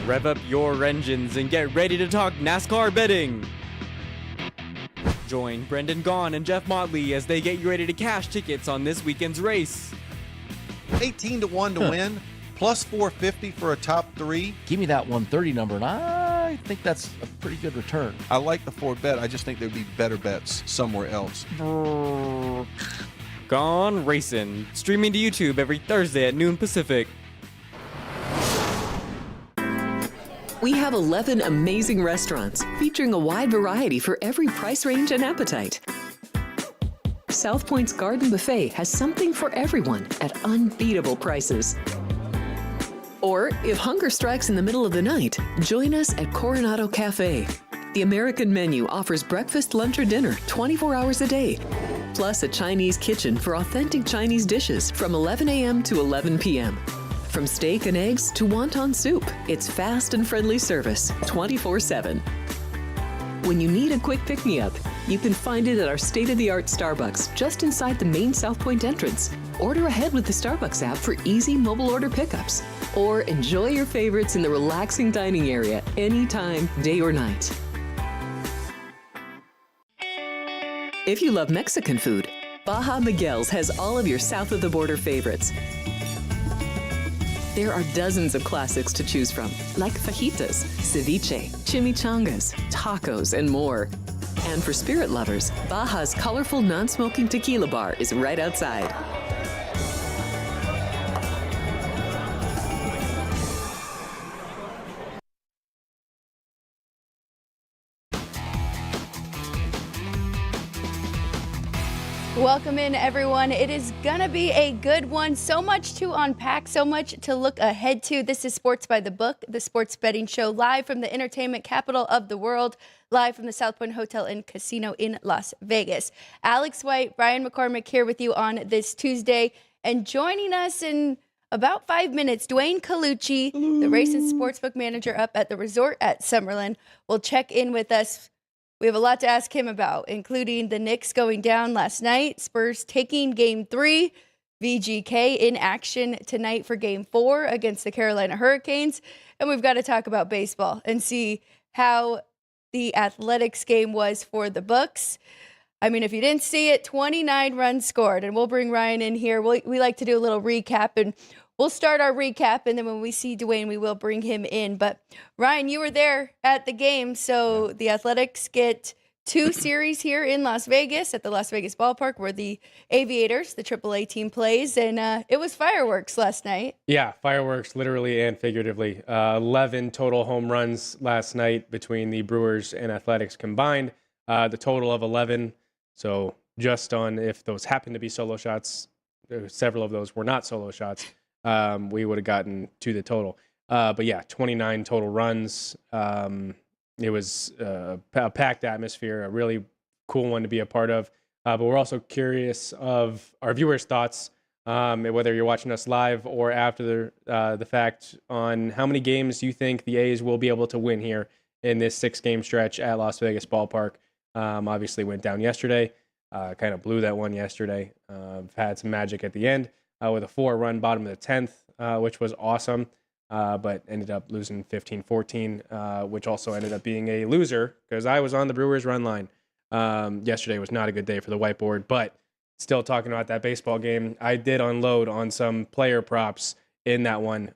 Rev up your engines and get ready to talk NASCAR betting. Join Brendan Gaughan and Jeff Motley as they get you ready to cash tickets on this weekend's race. 18 to 1 to win, plus 450 for a top three. Give me that 130 number, and I think that's a pretty good return. I like the 4 bet. I just think there'd be better bets somewhere else. Gone Racing, streaming to YouTube every Thursday at noon Pacific. We have 11 amazing restaurants featuring a wide variety for every price range and appetite. South Point's Garden Buffet has something for everyone at unbeatable prices. Or, if hunger strikes in the middle of the night, join us at Coronado Cafe. The American menu offers breakfast, lunch, or dinner 24 hours a day, plus a Chinese kitchen for authentic Chinese dishes from 11 a.m. to 11 p.m. From steak and eggs to wonton soup, it's fast and friendly service 24/7. When you need a quick pick-me-up, you can find it at our state-of-the-art Starbucks just inside the main South Point entrance. Order ahead with the Starbucks app for easy mobile order pickups. Or enjoy your favorites in the relaxing dining area anytime, day or night. If you love Mexican food, Baja Miguel's has all of your south-of-the-border favorites. There are dozens of classics to choose from, like fajitas, ceviche, chimichangas, tacos, and more. And for spirit lovers, Baja's colorful non-smoking tequila bar is right outside. Welcome in, everyone. It is gonna be a good one. So much to unpack, so much to look ahead to. This is Sports by the Book, the sports betting show, live from the entertainment capital of the world, live from the South Point Hotel and Casino in Las Vegas. Alex White, Brian McCormick here with you on this Tuesday, and joining us in about 5 minutes, Dwayne Colucci, the race and sportsbook manager up at the resort at Summerlin, will check in with us. We have a lot to ask him about, including the Knicks going down last night, Spurs taking Game 3, VGK in action tonight for Game 4 against the Carolina Hurricanes, and we've got to talk about baseball and see how the Athletics game was for the books. I mean, if you didn't see it, 29 runs scored, and we'll bring Ryan in here. We like to do a little recap, and we'll start our recap, and then when we see Dwayne, we will bring him in. But, Ryan, you were there at the game, so the Athletics get 2 series here in Las Vegas at the Las Vegas ballpark where the Aviators, the AAA team, plays, and it was fireworks last night. Yeah, fireworks literally and figuratively. 11 total home runs last night between the Brewers and Athletics combined. The total of 11, so just on if those happened to be solo shots, several of those were not solo shots. We would have gotten to the total. But yeah, 29 total runs. It was a packed atmosphere, a really cool one to be a part of. But we're also curious of our viewers' thoughts, whether you're watching us live or after the fact, on how many games you think the A's will be able to win here in this 6-game stretch at Las Vegas ballpark. Obviously went down yesterday, kind of blew that one yesterday. Had some magic at the end. With a 4-run bottom of the 10th, which was awesome, but ended up losing 15-14, which also ended up being a loser because I was on the Brewers run line. Yesterday was not a good day for the whiteboard, but still talking about that baseball game, I did unload on some player props in that one.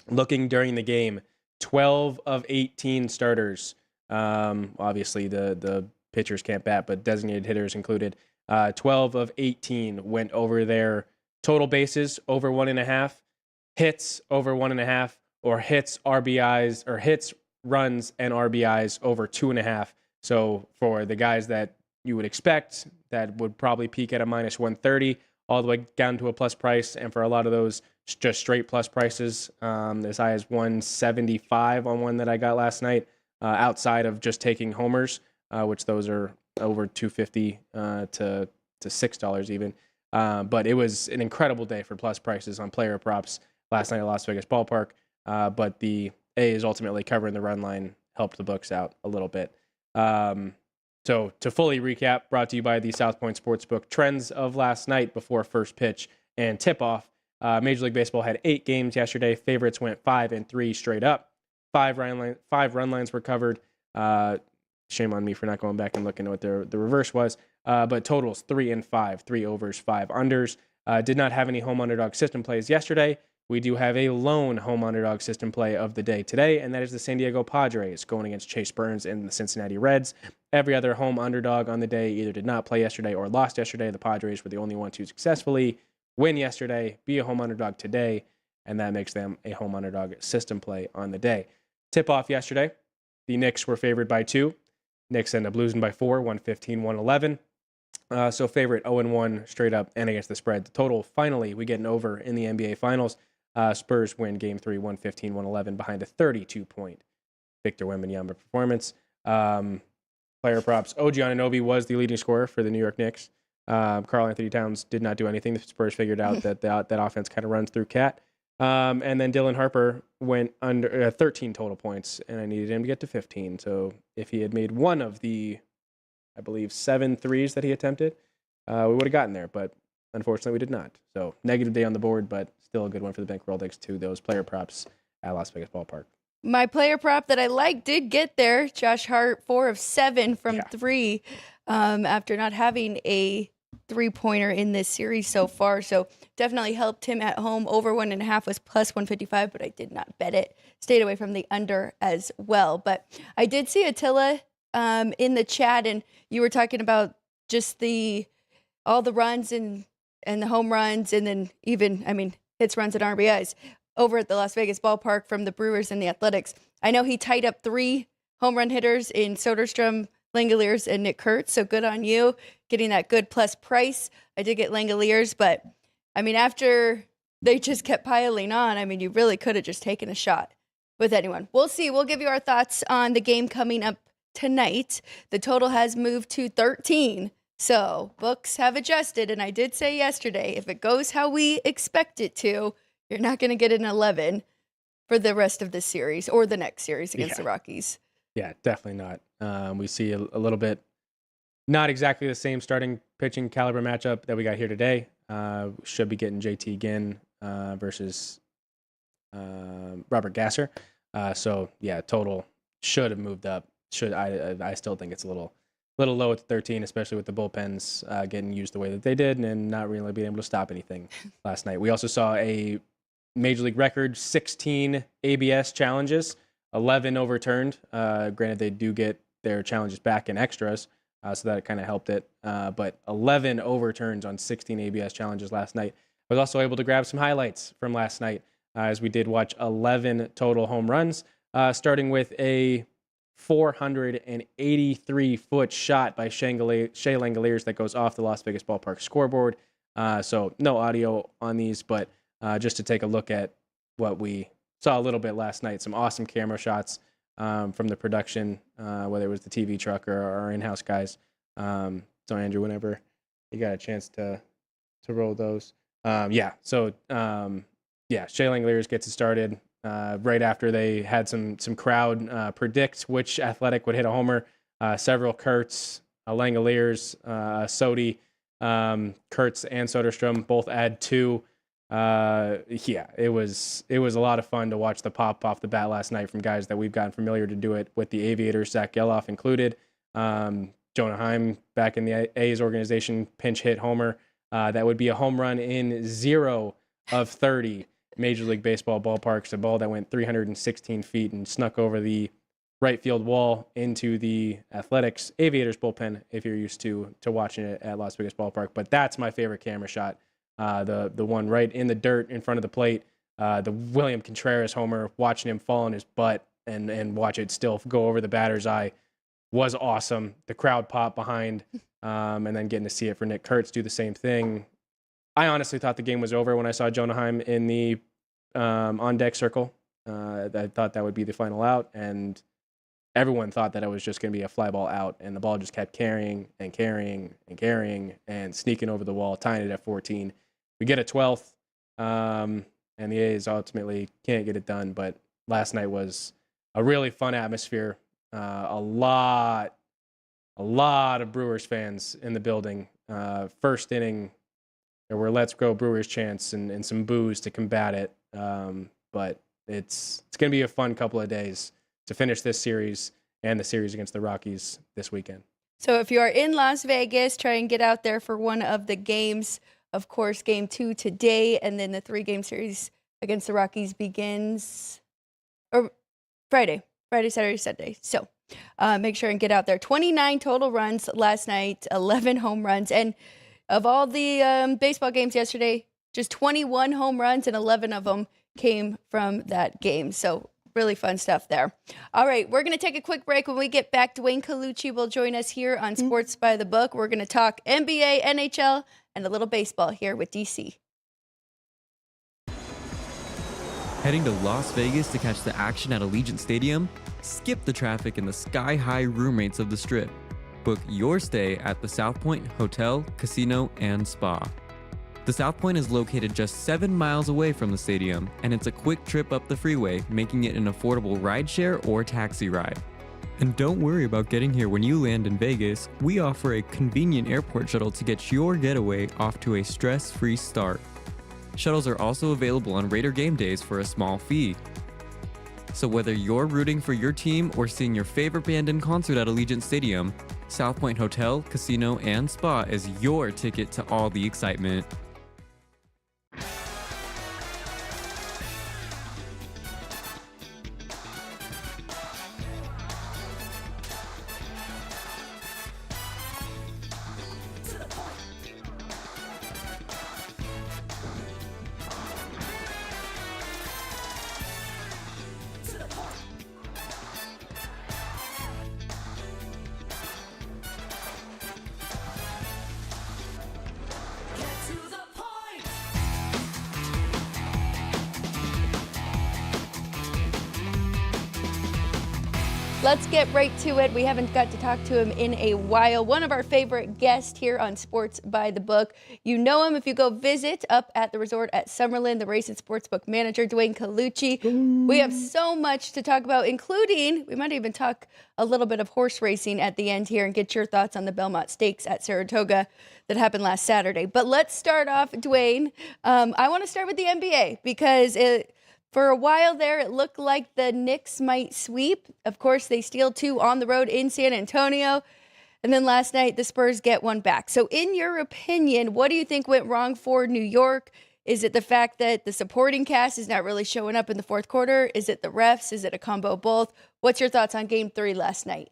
Looking during the game, 12 of 18 starters, obviously the pitchers can't bat, but designated hitters included, 12 of 18 went over their total bases over 1.5, hits over 1.5, or hits RBIs or hits runs and RBIs over 2.5. So for the guys that you would expect, that would probably peak at a minus 130 all the way down to a plus price, and for a lot of those just straight plus prices, as high as 175 on one that I got last night, outside of just taking homers, which those are over $250 to $6 even. But it was an incredible day for plus prices on player props last night at Las Vegas ballpark. But the A's ultimately covering the run line helped the books out a little bit. So to fully recap, brought to you by the South Point Sportsbook, trends of last night before first pitch and tip-off. Major League Baseball had 8 games yesterday. Favorites went 5-3 straight up. 5 run lines were covered. Shame on me for not going back and looking at what the reverse was. But totals 3-5, 3 overs, 5 unders. Did not have any home underdog system plays yesterday. We do have a lone home underdog system play of the day today, and that is the San Diego Padres going against Chase Burns and the Cincinnati Reds. Every other home underdog on the day either did not play yesterday or lost yesterday. The Padres were the only one to successfully win yesterday, be a home underdog today, and that makes them a home underdog system play on the day. Tip-off yesterday, the Knicks were favored by 2. Knicks ended up losing by 4, 115-111. So favorite 0-1 straight up and against the spread. The total, finally, we get an over in the NBA Finals. Spurs win Game 3, 115-111 behind a 32-point Victor Wembanyama performance. Player props. OG Anunoby was the leading scorer for the New York Knicks. Karl Anthony Towns did not do anything. The Spurs figured out that offense kind of runs through Cat. And then Dylan Harper went under 13 total points, and I needed him to get to 15. So if he had made one of the, I believe, 7 threes that he attempted, we would have gotten there. But unfortunately, we did not. So negative day on the board, but still a good one for the bankroll thanks to those player props at Las Vegas Ballpark. My player prop that I like did get there. Josh Hart, 4 of 7 from 3 after not having a 3-pointer in this series so far. So definitely helped him at home. Over 1.5 was plus 155, but I did not bet it. Stayed away from the under as well. But I did see Attila in the chat, and you were talking about just all the runs and the home runs, and then even, hits, runs, and RBIs over at the Las Vegas Ballpark from the Brewers and the Athletics. I know he tied up 3 home run hitters in Soderstrom, Langeliers, and Nick Kurtz. So good on you getting that good plus price. I did get Langeliers, but after they just kept piling on, you really could have just taken a shot with anyone. We'll see. We'll give you our thoughts on the game coming up tonight. The total has moved to 13. So books have adjusted. And I did say yesterday, if it goes how we expect it to, you're not going to get an 11 for the rest of this series or the next series against the Rockies. Yeah, definitely not. We see a little bit, not exactly the same starting pitching caliber matchup that we got here today. Should be getting JT Ginn versus Robert Gasser. So yeah, total should have moved up. I still think it's a little low at 13, especially with the bullpens getting used the way that they did and not really being able to stop anything last night. We also saw a Major League record 16 ABS challenges, 11 overturned. Granted, they do get their challenges back in extras, so that kind of helped it. But 11 overturns on 16 ABS challenges last night. I was also able to grab some highlights from last night as we did watch 11 total home runs, starting with a 483-foot shot by Shea Langeliers that goes off the Las Vegas Ballpark scoreboard. So no audio on these, but just to take a look at what we saw a little bit last night. Some awesome camera shots from the production, whether it was the TV truck or our in-house guys. So Andrew, whenever you got a chance to roll those. Shea Langeliers gets it started right after they had some crowd predict which athletic would hit a homer. Several Kurtz, Langeliers, Sodi, Kurtz and Soderstrom both add 2. It was a lot of fun to watch the pop off the bat last night from guys that we've gotten familiar to do it with the Aviators, Zach Geloff included. Jonah Heim back in the A's organization, pinch hit homer. That would be a home run in 0 of 30 Major League Baseball ballparks, a ball that went 316 feet and snuck over the right field wall into the Athletics Aviators bullpen if you're used to watching it at Las Vegas Ballpark. But that's my favorite camera shot. The one right in the dirt in front of the plate, the William Contreras homer, watching him fall on his butt and watch it still go over the batter's eye was awesome. The crowd pop behind, and then getting to see it for Nick Kurtz do the same thing. I honestly thought the game was over when I saw Jonah Heim in the on-deck circle. I thought that would be the final out, and everyone thought that it was just going to be a fly ball out, and the ball just kept carrying and sneaking over the wall, tying it at 14. We get a 12th, and the A's ultimately can't get it done, but last night was a really fun atmosphere. A lot of Brewers fans in the building. First inning, there were "Let's Go Brewers" chants and some boos to combat it. But it's going to be a fun couple of days to finish this series and the series against the Rockies this weekend. So if you are in Las Vegas, try and get out there for one of the games. Of course, game 2 today, and then the 3-game series against the Rockies begins Friday, Saturday, Sunday. So make sure and get out there. 29 total runs last night, 11 home runs. And of all the baseball games yesterday, just 21 home runs and 11 of them came from that game. So really fun stuff there. All right, we're going to take a quick break. When we get back, Dwayne Colucci will join us here on Sports by the Book. We're going to talk NBA, NHL, and a little baseball here with DC. Heading to Las Vegas to catch the action at Allegiant Stadium? Skip the traffic and the sky-high room rates of the Strip. Book your stay at the South Point Hotel, Casino, and Spa. The South Point is located just 7 miles away from the stadium, and it's a quick trip up the freeway, making it an affordable rideshare or taxi ride. And don't worry about getting here when you land in Vegas. We offer a convenient airport shuttle to get your getaway off to a stress-free start. Shuttles are also available on Raider game days for a small fee. So whether you're rooting for your team or seeing your favorite band in concert at Allegiant Stadium, South Point Hotel, Casino, and Spa is your ticket to all the excitement. Let's get right to it. We haven't got to talk to him in a while. One of our favorite guests here on Sports by the Book. You know him if you go visit up at the resort at Summerlin, the race and sportsbook manager, Dwayne Colucci. We have so much to talk about, including, we might even talk a little bit of horse racing at the end here and get your thoughts on the Belmont Stakes at Saratoga that happened last Saturday. But let's start off, Dwayne. I want to start with the NBA because for a while there, it looked like the Knicks might sweep. Of course, they steal 2 on the road in San Antonio. And then last night, the Spurs get 1 back. So in your opinion, what do you think went wrong for New York? Is it the fact that the supporting cast is not really showing up in the fourth quarter? Is it the refs? Is it a combo of both? What's your thoughts on Game 3 last night?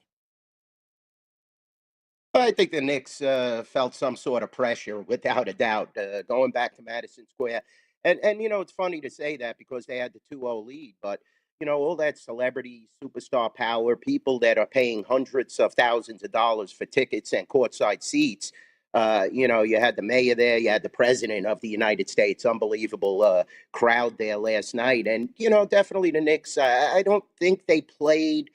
I think the Knicks felt some sort of pressure, without a doubt, going back to Madison Square. And it's funny to say that because they had the 2-0 lead, but, all that celebrity, superstar power, people that are paying hundreds of thousands of dollars for tickets and courtside seats. You had the mayor there, you had the president of the United States, unbelievable crowd there last night. And, definitely the Knicks, I don't think they played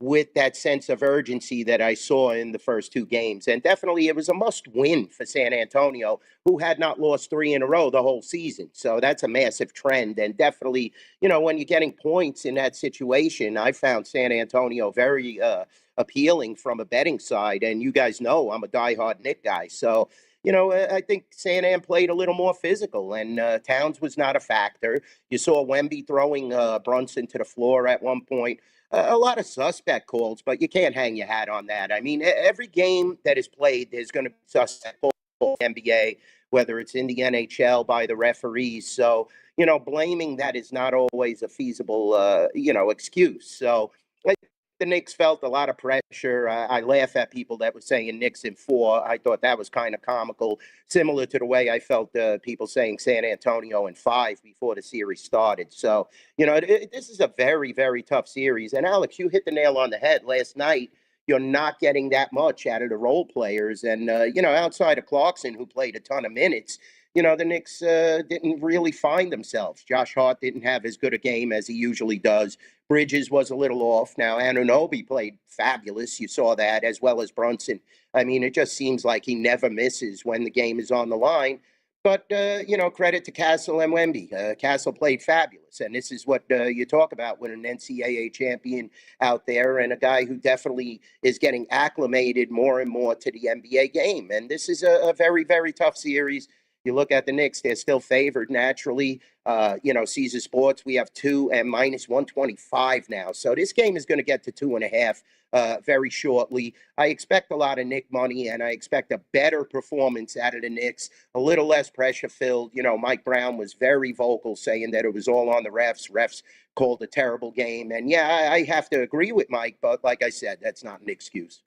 with that sense of urgency that I saw in the first 2 games. And definitely it was a must win for San Antonio, who had not lost 3 in a row the whole season. So that's a massive trend. And definitely, when you're getting points in that situation, I found San Antonio very appealing from a betting side. And you guys know I'm a diehard Knick guy. So, I think San An played a little more physical, and Towns was not a factor. You saw Wemby throwing Brunson to the floor at one point. A lot of suspect calls, but you can't hang your hat on that. I mean, every game that is played, there's going to be suspect calls in the NBA, whether it's in the NHL by the referees. So, blaming that is not always a feasible, excuse. So the Knicks felt a lot of pressure. I laugh at people that were saying Knicks in 4. I thought that was kind of comical, similar to the way I felt people saying San Antonio in 5 before the series started. So, this is a very, very tough series. And Alex, you hit the nail on the head last night. You're not getting that much out of the role players. And, outside of Clarkson, who played a ton of minutes, the Knicks didn't really find themselves. Josh Hart didn't have as good a game as he usually does. Bridges was a little off. Now, Anunoby played fabulous. You saw that, as well as Brunson. I mean, it just seems like he never misses when the game is on the line. But, credit to Castle and Wemby. Castle played fabulous. And this is what you talk about with an NCAA champion out there and a guy who definitely is getting acclimated more and more to the NBA game. And this is a very, very tough series. You look at the Knicks; they're still favored naturally. Caesar Sports, we have 2 and minus 125 now. So this game is going to get to 2.5 very shortly. I expect a lot of Knick money, and I expect a better performance out of the Knicks, a little less pressure filled. Mike Brown was very vocal saying that it was all on the refs. Refs called a terrible game. And yeah, I have to agree with Mike, but like I said, that's not an excuse.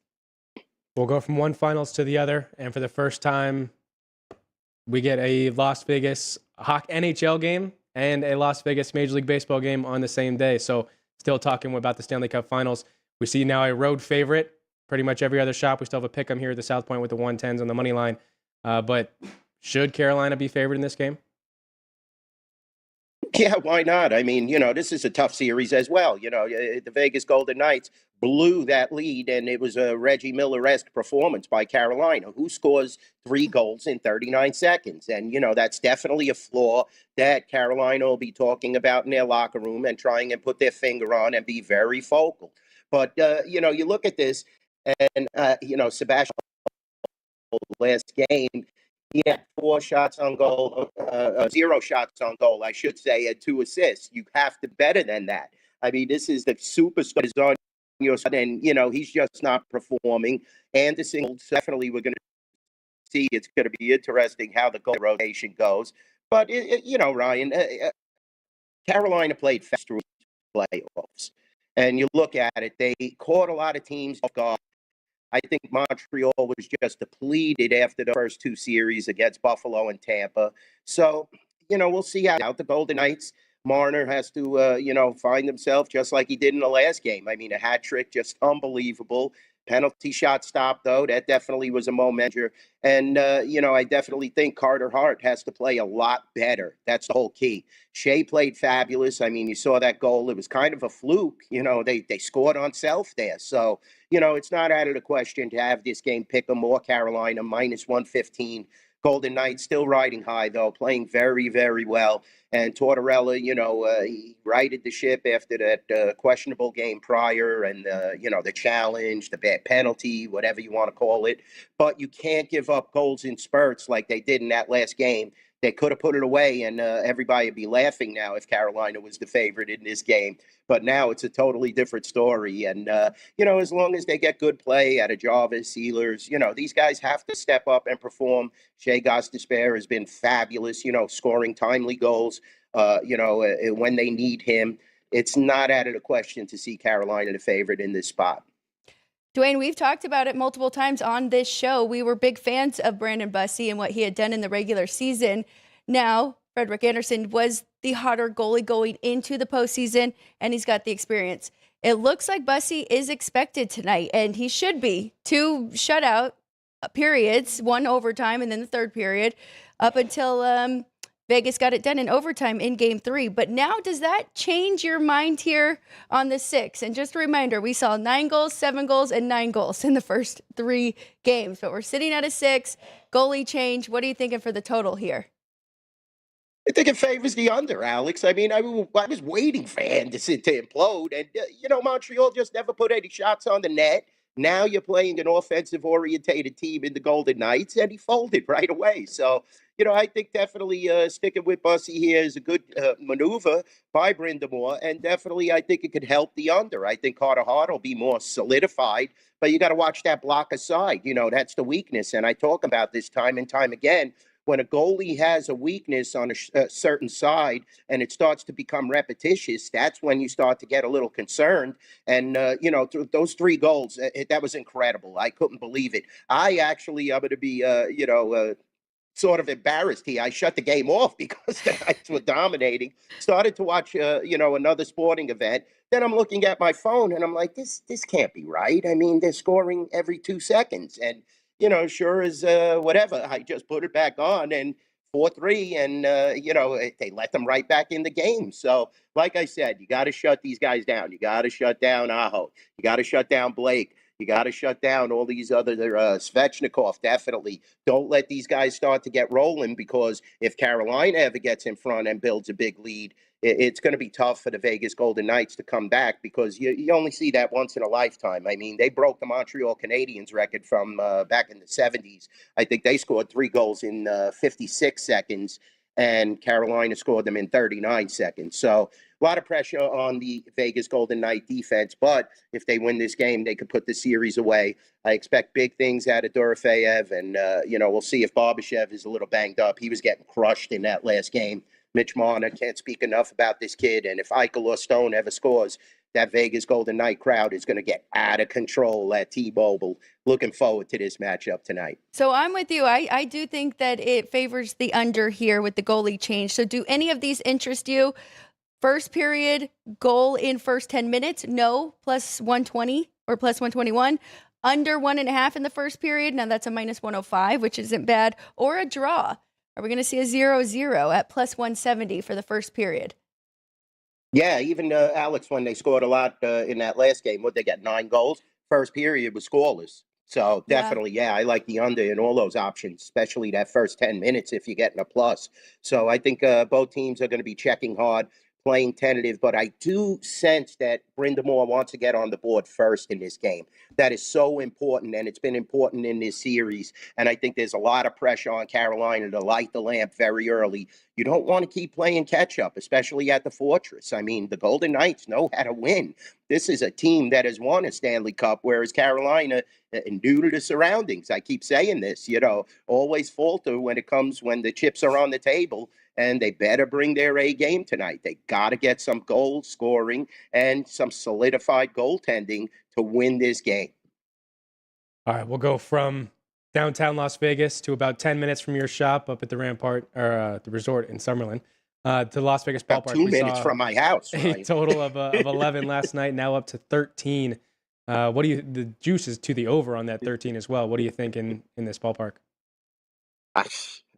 We'll go from one finals to the other, and for the first time, we get a Las Vegas NHL game and a Las Vegas Major League Baseball game on the same day. So still talking about the Stanley Cup Finals. We see now a road favorite. Pretty much every other shop. We still have a pick 'em here at the South Point with the 110s on the money line. But should Carolina be favored in this game? Yeah, why not? I mean, this is a tough series as well. The Vegas Golden Knights blew that lead, and it was a Reggie Miller-esque performance by Carolina, who scores 3 goals in 39 seconds. And, that's definitely a flaw that Carolina will be talking about in their locker room and trying and put their finger on and be very vocal. But, you look at this, and, Sebastian last game, he had 4 shots on goal, 0 shots on goal, I should say, and 2 assists. You have to better than that. I mean, this is the superstar is on your side, and he's just not performing. Anderson, definitely, we're going to see. It's going to be interesting how the goal rotation goes. But Ryan, Carolina played fast through playoffs, and you look at it, they caught a lot of teams off guard. I think Montreal was just depleted after the first 2 series against Buffalo and Tampa. So, we'll see how the Golden Knights. Marner has to, find himself just like he did in the last game. I mean, a hat trick, just unbelievable. Penalty shot stop, though. That definitely was a momentum. And, I definitely think Carter Hart has to play a lot better. That's the whole key. Shea played fabulous. I mean, you saw that goal. It was kind of a fluke. They scored on self there. So, it's not out of the question to have this game pick 'em or Carolina minus 115. Golden Knights still riding high, though, playing very, very well. And Tortorella, he righted the ship after that questionable game prior and, the challenge, the bad penalty, whatever you want to call it. But you can't give up goals in spurts like they did in that last game. They could have put it away, and everybody would be laughing now if Carolina was the favorite in this game. But now it's a totally different story. And, as long as they get good play out of Jarvis, Sealers, these guys have to step up and perform. Shea Gostisbehere has been fabulous, scoring timely goals, when they need him. It's not out of the question to see Carolina the favorite in this spot. Dwayne, we've talked about it multiple times on this show. We were big fans of Brandon Bussi and what he had done in the regular season. Now, Frederick Anderson was the hotter goalie going into the postseason, and he's got the experience. It looks like Bussi is expected tonight, and he should be. 2 shutout periods, 1 overtime, and then the 3rd period, up until Vegas got it done in overtime in Game 3. But now, does that change your mind here on the 6? And just a reminder, we saw 9 goals, 7 goals, and 9 goals in the first 3 games. But we're sitting at a 6. Goalie change. What are you thinking for the total here? I think it favors the under, Alex. I mean, I was waiting for Anderson to implode. And, Montreal just never put any shots on the net. Now you're playing an offensive-orientated team in the Golden Knights, and he folded right away. So, I think definitely sticking with Bussi here is a good maneuver by Brind'Amour, and definitely I think it could help the under. I think Carter Hart will be more solidified, but you got to watch that blocker side. That's the weakness, and I talk about this time and time again. When a goalie has a weakness on a certain side and it starts to become repetitious, that's when you start to get a little concerned. And, those 3 goals, that was incredible. I couldn't believe it. I'm going to be, sort of embarrassed here. I shut the game off because the Knights were dominating. Started to watch, another sporting event. Then I'm looking at my phone and I'm like, this can't be right. I mean, they're scoring every 2 seconds. And, sure as whatever, I just put it back on and 4-3 and, they let them right back in the game. So, like I said, you got to shut these guys down. You got to shut down Aho. You got to shut down Blake. You got to shut down all these other Svechnikov. Definitely don't let these guys start to get rolling, because if Carolina ever gets in front and builds a big lead, it's going to be tough for the Vegas Golden Knights to come back, because you only see that once in a lifetime. I mean, they broke the Montreal Canadiens record from back in the 70s. I think they scored 3 goals in 56 seconds, and Carolina scored them in 39 seconds. So a lot of pressure on the Vegas Golden Knight defense, but if they win this game, they could put the series away. I expect big things out of Dorofeyev, and, we'll see if Barbashev is a little banged up. He was getting crushed in that last game. Mitch Marner can't speak enough about this kid, and if Eichel or Stone ever scores, that Vegas Golden Knight crowd is going to get out of control at T-Mobile. Looking forward to this matchup tonight. So I'm with you. I do think that it favors the under here with the goalie change. So do any of these interest you? First period, goal in first 10 minutes, no, plus 120 or plus 121. Under 1.5 in the first period, now that's a minus 105, which isn't bad. Or a draw. Are we going to see a 0-0 at plus 170 for the first period? Yeah, even Alex, when they scored a lot in that last game, they got 9 goals? First period was scoreless. So definitely, yeah, I like the under in all those options, especially that first 10 minutes if you're getting a plus. So I think both teams are going to be checking hard, playing tentative, but I do sense that Brindamore wants to get on the board first in this game. That is so important, and it's been important in this series. And I think there's a lot of pressure on Carolina to light the lamp very early. You don't want to keep playing catch-up, especially at the Fortress. I mean, the Golden Knights know how to win. This is a team that has won a Stanley Cup, whereas Carolina, due to the surroundings, I keep saying this, always falter when the chips are on the table, and they better bring their A game tonight. They got to get some goal scoring and some solidified goaltending to win this game. All right, we'll go from downtown Las Vegas to about 10 minutes from your shop up at the Rampart, or the resort in Summerlin, to Las Vegas About ballpark. 2 minutes from my house. A total of 11 last night, now up to 13. The juice is to the over on that 13 as well. What do you think in this ballpark?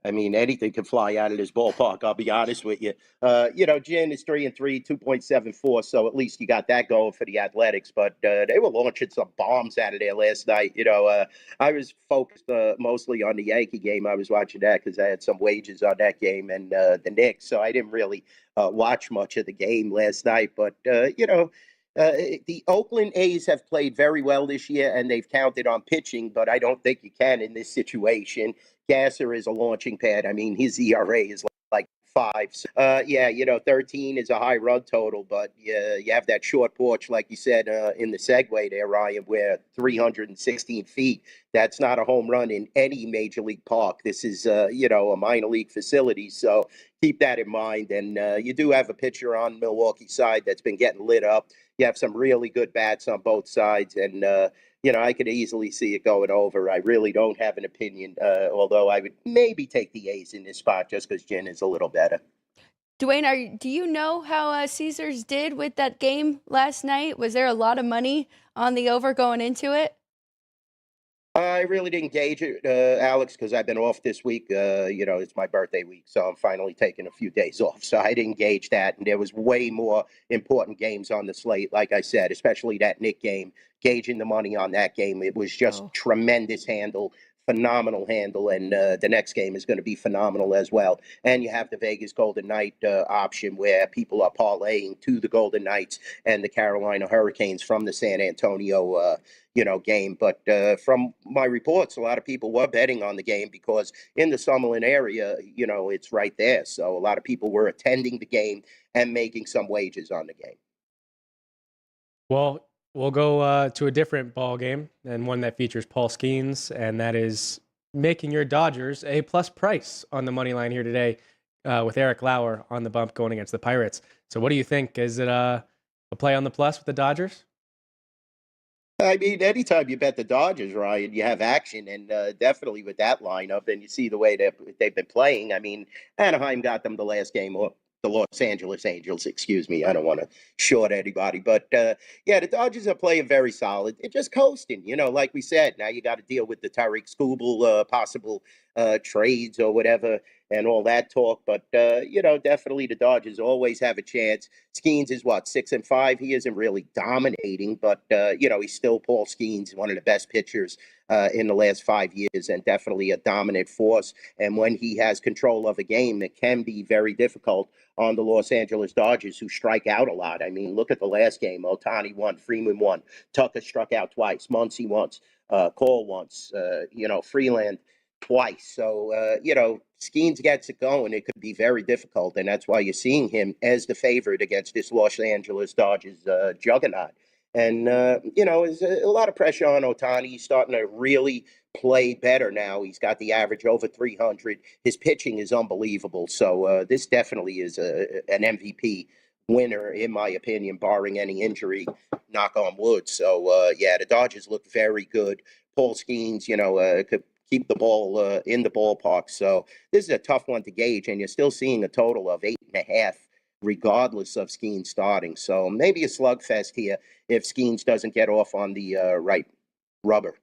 I mean, anything can fly out of this ballpark, I'll be honest with you. Gin is 3-3, 2.74, so at least you got that going for the Athletics. But they were launching some bombs out of there last night. I was focused mostly on the Yankee game. I was watching that because I had some wagers on that game and the Knicks, so I didn't really watch much of the game last night. But, the Oakland A's have played very well this year, and they've counted on pitching, but I don't think you can in this situation. Gasser is a launching pad. I mean, his ERA is like 5. So, 13 is a high run total, but you have that short porch, like you said in the segue there, Ryan, where 316 feet. That's not a home run in any major league park. This is, a minor league facility. So keep that in mind. And you do have a pitcher on Milwaukee's side that's been getting lit up. You have some really good bats on both sides. And, I could easily see it going over. I really don't have an opinion, although I would maybe take the A's in this spot just because Gin is a little better. Dwayne, do you know how Caesars did with that game last night? Was there a lot of money on the over going into it? I really didn't gauge it, Alex, because I've been off this week. It's my birthday week, so I'm finally taking a few days off. So I didn't gauge that, and there was way more important games on the slate, like I said, especially that Knick game. Gauging the money on that game, it was just tremendous handle, phenomenal handle, and the next game is going to be phenomenal as well. And you have the Vegas Golden Knight option where people are parlaying to the Golden Knights and the Carolina Hurricanes from the San Antonio game. But from my reports, a lot of people were betting on the game because in the Summerlin area, it's right there. So a lot of people were attending the game and making some wagers on the game. Well, we'll go to a different ball game and one that features Paul Skeens, and that is making your Dodgers a plus price on the money line here today with Eric Lauer on the bump going against the Pirates. So what do you think? Is it a play on the plus with the Dodgers? I mean, anytime you bet the Dodgers, Ryan, you have action, and definitely with that lineup, and you see the way that they've been playing. I mean, Anaheim got them the last game, or the Los Angeles Angels, excuse me. I don't want to short anybody, but the Dodgers are playing very solid. They're just coasting, like we said. Now you got to deal with the Tariq Skubal possible trades or whatever and all that talk. But definitely the Dodgers always have a chance. Skeens is what, 6-5. He isn't really dominating, but he's still Paul Skeens, one of the best pitchers in the last 5 years, and definitely a dominant force. And when he has control of a game, it can be very difficult on the Los Angeles Dodgers, who strike out a lot. I mean, look at the last game. Ohtani won, Freeman won, Tucker struck out twice, Muncy once, Cole once, Freeland twice. So, Skeens gets it going. It could be very difficult, and that's why you're seeing him as the favorite against this Los Angeles Dodgers juggernaut. And, there's a lot of pressure on Ohtani. He's starting to really play better now. He's got the average over 300. His pitching is unbelievable. So this definitely is an MVP winner, in my opinion, barring any injury, knock on wood. So, the Dodgers look very good. Paul Skeens, could keep the ball in the ballpark. So this is a tough one to gauge, and you're still seeing a total of 8.5 regardless of Skeens starting. So maybe a slugfest here if Skeens doesn't get off on the right rubber.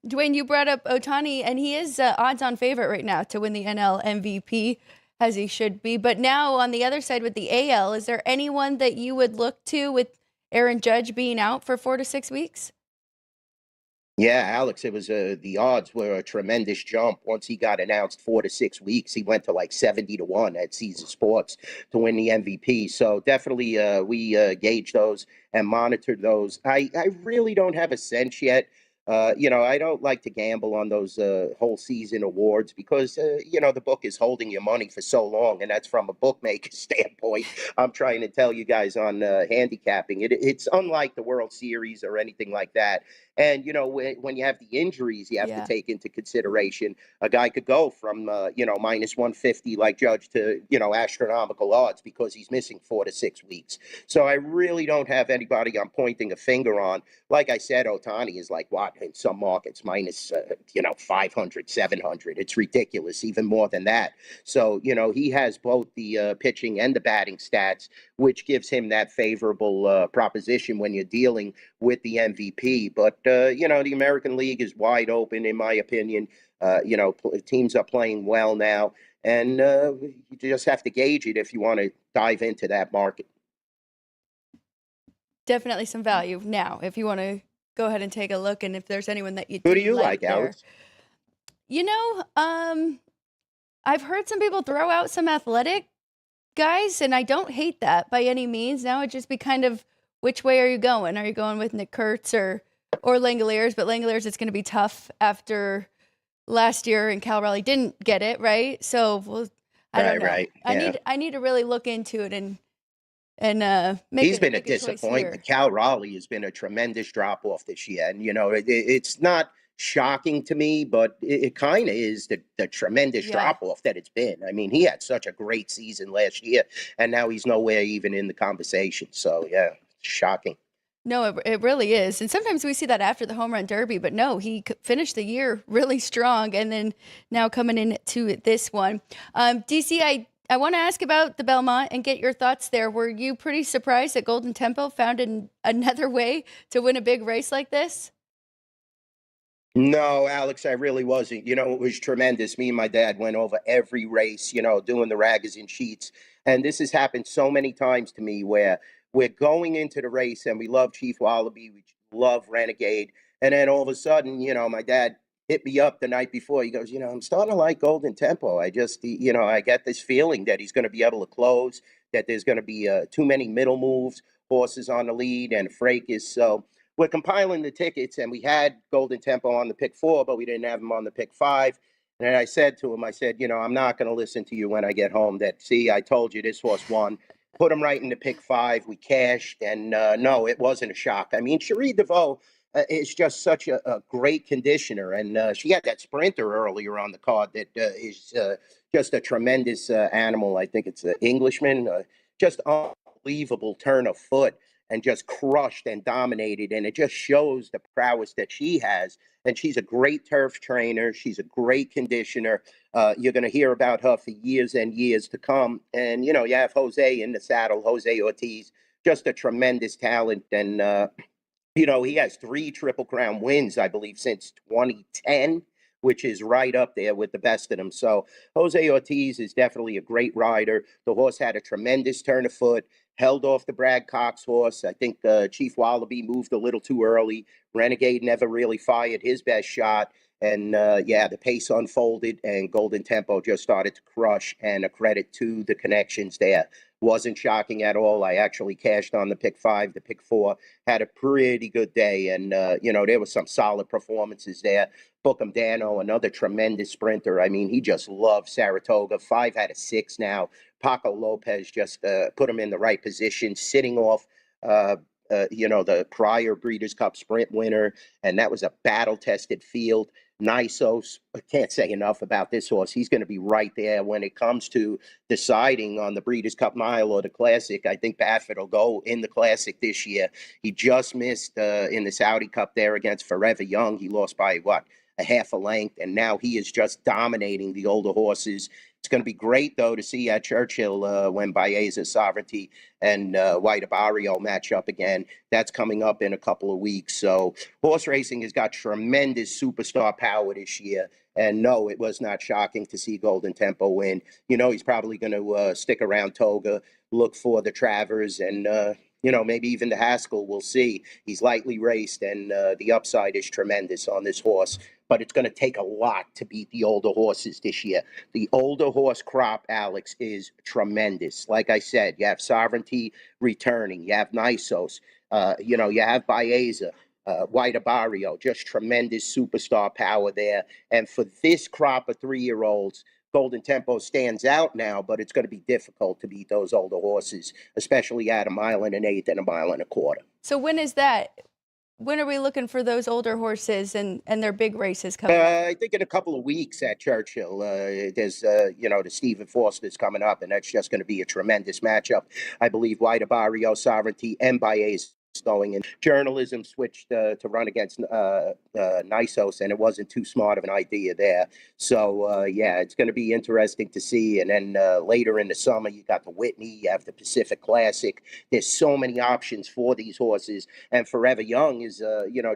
Dwayne, you brought up Ohtani, and he is odds-on favorite right now to win the NL MVP, as he should be. But now on the other side with the AL, is there anyone that you would look to with Aaron Judge being out for 4 to 6 weeks? Yeah, Alex, it was the odds were a tremendous jump. Once he got announced 4 to 6 weeks, he went to like 70-1 at Caesar Sports to win the MVP. So definitely we gauged those and monitored those. I really don't have a sense yet. I don't like to gamble on those whole season awards because, the book is holding your money for so long. And that's from a bookmaker standpoint. I'm trying to tell you guys on handicapping. It's unlike the World Series or anything like that. And, when you have the injuries, you have to take into consideration. A guy could go from, minus 150 like Judge to, astronomical odds because he's missing 4 to 6 weeks. So I really don't have anybody I'm pointing a finger on. Like I said, Ohtani is like what in some markets minus, 500, 700. It's ridiculous, even more than that. So, he has both the pitching and the batting stats, which gives him that favorable proposition when you're dealing with the MVP. But, the American League is wide open, in my opinion. Teams are playing well now, and you just have to gauge it if you want to dive into that market. Definitely some value now if you want to go ahead and take a look, and if there's anyone that you Who do you like, there. Alex? I've heard some people throw out some athletic guys, and I don't hate that by any means. Now it'd just be kind of which way are you going? Are you going with Nick Kurtz or Langoliers? But Langoliers, it's going to be tough after last year, and Cal Raleigh didn't get it, right? So I don't know. Right. I need to really look into it and He's been a disappointment. Cal Raleigh has been a tremendous drop off this year, and it's not shocking to me, but it kind of is the tremendous drop off that it's been. I mean, he had such a great season last year, and now he's nowhere even in the conversation. So shocking. No, it really is. And sometimes we see that after the home run derby, but no, he finished the year really strong, and then now coming into this one. DC, I want to ask about the Belmont and get your thoughts there. Were you pretty surprised that Golden Tempo found another way to win a big race like this? No, Alex, I really wasn't. It was tremendous. Me and my dad went over every race, doing the raggers and sheets. And this has happened so many times to me where we're going into the race and we love Chief Wallaby, we love Renegade. And then all of a sudden, my dad hit me up the night before. He goes, I'm starting to like Golden Tempo. I just, I get this feeling that he's going to be able to close, that there's going to be too many middle moves, horses on the lead, and Frakes. So we're compiling the tickets, and we had Golden Tempo on the pick 4, but we didn't have him on the pick 5. And I said to him, I'm not going to listen to you when I get home. See, I told you this horse won. Put him right in the pick 5. We cashed, and no, it wasn't a shock. I mean, Cherie DeVoe is just such a great conditioner, and she had that sprinter earlier on the card that is just a tremendous animal. I think it's an Englishman, just unbelievable turn of foot, and just crushed and dominated, and it just shows the prowess that she has. And she's a great turf trainer. She's a great conditioner. You're going to hear about her for years and years to come. And, you have Jose in the saddle, Jose Ortiz, just a tremendous talent. And, he has 3 Triple Crown wins, I believe, since 2010, which is right up there with the best of them. So Jose Ortiz is definitely a great rider. The horse had a tremendous turn of foot, held off the Brad Cox horse. I think Chief Wallaby moved a little too early. Renegade never really fired his best shot. And the pace unfolded and Golden Tempo just started to crush. And a credit to the connections there. Wasn't shocking at all. I actually cashed on the pick 5, the pick 4, had a pretty good day. And, there was some solid performances there. Bookham Dano, another tremendous sprinter. I mean, he just loves Saratoga. 5 out of 6 now. Paco Lopez just put him in the right position, sitting off the prior Breeders' Cup Sprint winner, and that was a battle-tested field. Nysos, I can't say enough about this horse. He's going to be right there when it comes to deciding on the Breeders' Cup Mile or the Classic. I think Baffert will go in the Classic this year. He just missed in the Saudi Cup there against Forever Young. He lost by, a half a length, and now he is just dominating the older horses. It's going to be great, though, to see at Churchill when Baeza, Sovereignty, and White Barrio match up again. That's coming up in a couple of weeks. So horse racing has got tremendous superstar power this year. And no, it was not shocking to see Golden Tempo win. He's probably going to stick around Toga, look for the Travers, and maybe even the Haskell. We'll see. He's lightly raced, and the upside is tremendous on this horse. But it's going to take a lot to beat the older horses this year. The older horse crop, Alex, is tremendous. Like I said, you have Sovereignty returning. You have Nysos. You have Baeza, White Barrio. Just tremendous superstar power there. And for this crop of 3-year-olds, Golden Tempo stands out now, but it's going to be difficult to beat those older horses, especially at 1 1/8 miles and 1 1/4 miles. So when is that? When are we looking for those older horses and their big races coming up? I think in a couple of weeks at Churchill, there's, the Stephen Foster's coming up, and that's just going to be a tremendous matchup. I believe White Barrio, Sovereignty, and Baez going in. Journalism switched to run against Nysos, and it wasn't too smart of an idea there. So, it's going to be interesting to see. And then later in the summer, you got the Whitney, you have the Pacific Classic. There's so many options for these horses. And Forever Young is,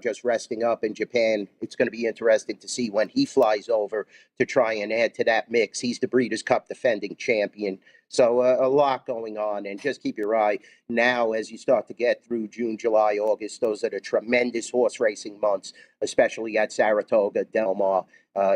just resting up in Japan. It's going to be interesting to see when he flies over to try and add to that mix. He's the Breeders' Cup defending champion. So a lot going on, and just keep your eye now as you start to get through June, July, August. Those are the tremendous horse racing months, especially at Saratoga, Del Mar.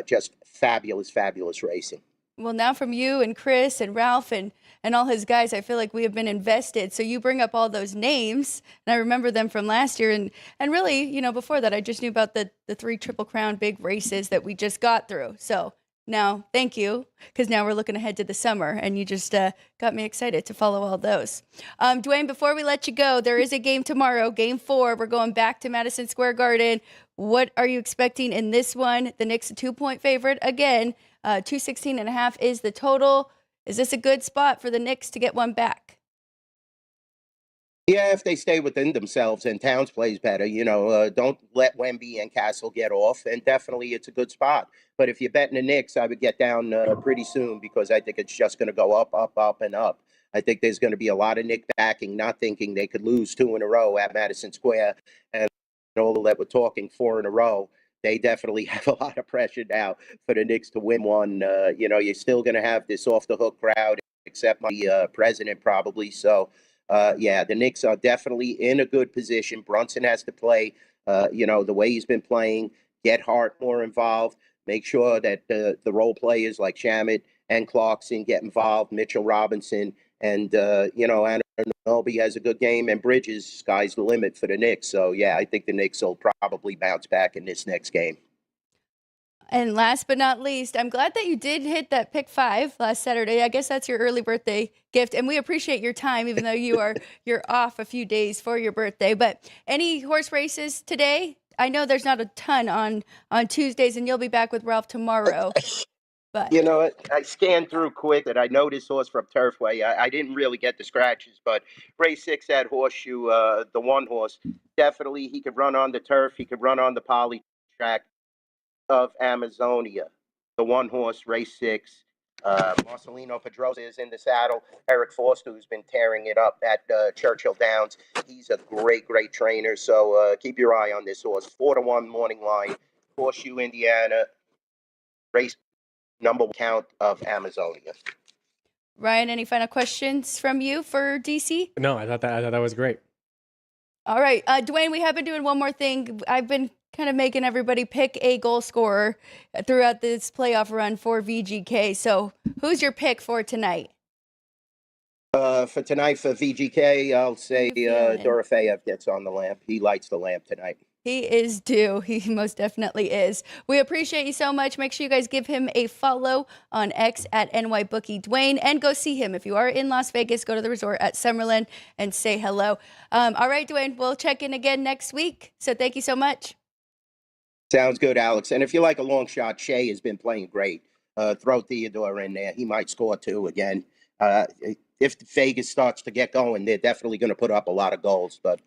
Just fabulous, fabulous racing. Well, now from you and Chris and Ralph and all his guys, I feel like we have been invested. So you bring up all those names, and I remember them from last year. And really, before that, I just knew about the 3 Triple Crown big races that we just got through. So now, thank you, because now we're looking ahead to the summer, and you just got me excited to follow all those. Dwayne, before we let you go, there is a game tomorrow, Game 4. We're going back to Madison Square Garden. What are you expecting in this one? The Knicks a 2-point favorite again. 216.5 is the total. Is this a good spot for the Knicks to get one back? Yeah, if they stay within themselves and Towns plays better, don't let Wemby and Castle get off. And definitely it's a good spot. But if you're betting the Knicks, I would get down pretty soon because I think it's just going to go up, up, up, and up. I think there's going to be a lot of Knick backing, not thinking they could lose 2 in a row at Madison Square. And all that we're talking 4 in a row. They definitely have a lot of pressure now for the Knicks to win one. You're still going to have this off-the-hook crowd, except the president probably. So, the Knicks are definitely in a good position. Brunson has to play, the way he's been playing, get Hart more involved, make sure that the role players like Shamet and Clarkson get involved, Mitchell Robinson, and, Anunoby has a good game, and Bridges, sky's the limit for the Knicks. So, I think the Knicks will probably bounce back in this next game. And last but not least, I'm glad that you did hit that pick 5 last Saturday. I guess that's your early birthday gift, and we appreciate your time, even though you're off a few days for your birthday. But any horse races today? I know there's not a ton on Tuesdays, and you'll be back with Ralph tomorrow. But you know what? I scanned through quick that I know this horse from Turfway. I didn't really get the scratches, but race 6 at Horseshoe, the one horse, definitely he could run on the turf. He could run on the poly track of Amazonia. The one horse, race 6. Marcelino Pedrosa is in the saddle. Eric Foster, who's been tearing it up at Churchill Downs. He's a great, great trainer. So keep your eye on this horse. 4-1 morning line. Horseshoe, Indiana. race number one count of Amazonia. Ryan, any final questions from you for DC? No, I thought that was great. All right, Dwayne, we have been doing one more thing. I've been kind of making everybody pick a goal scorer throughout this playoff run for VGK. So who's your pick for tonight? For tonight for VGK, I'll say Who you feeling? Dorofeyev gets on the lamp. He lights the lamp tonight. He is due. He most definitely is. We appreciate you so much. Make sure you guys give him a follow on X at NYBookieDwayne and go see him. If you are in Las Vegas, go to the resort at Summerlin and say hello. All right, Dwayne, we'll check in again next week. So thank you so much. Sounds good, Alex. And if you like a long shot, Shea has been playing great. Throw Theodore in there. He might score two again. If Vegas starts to get going, they're definitely going to put up a lot of goals. But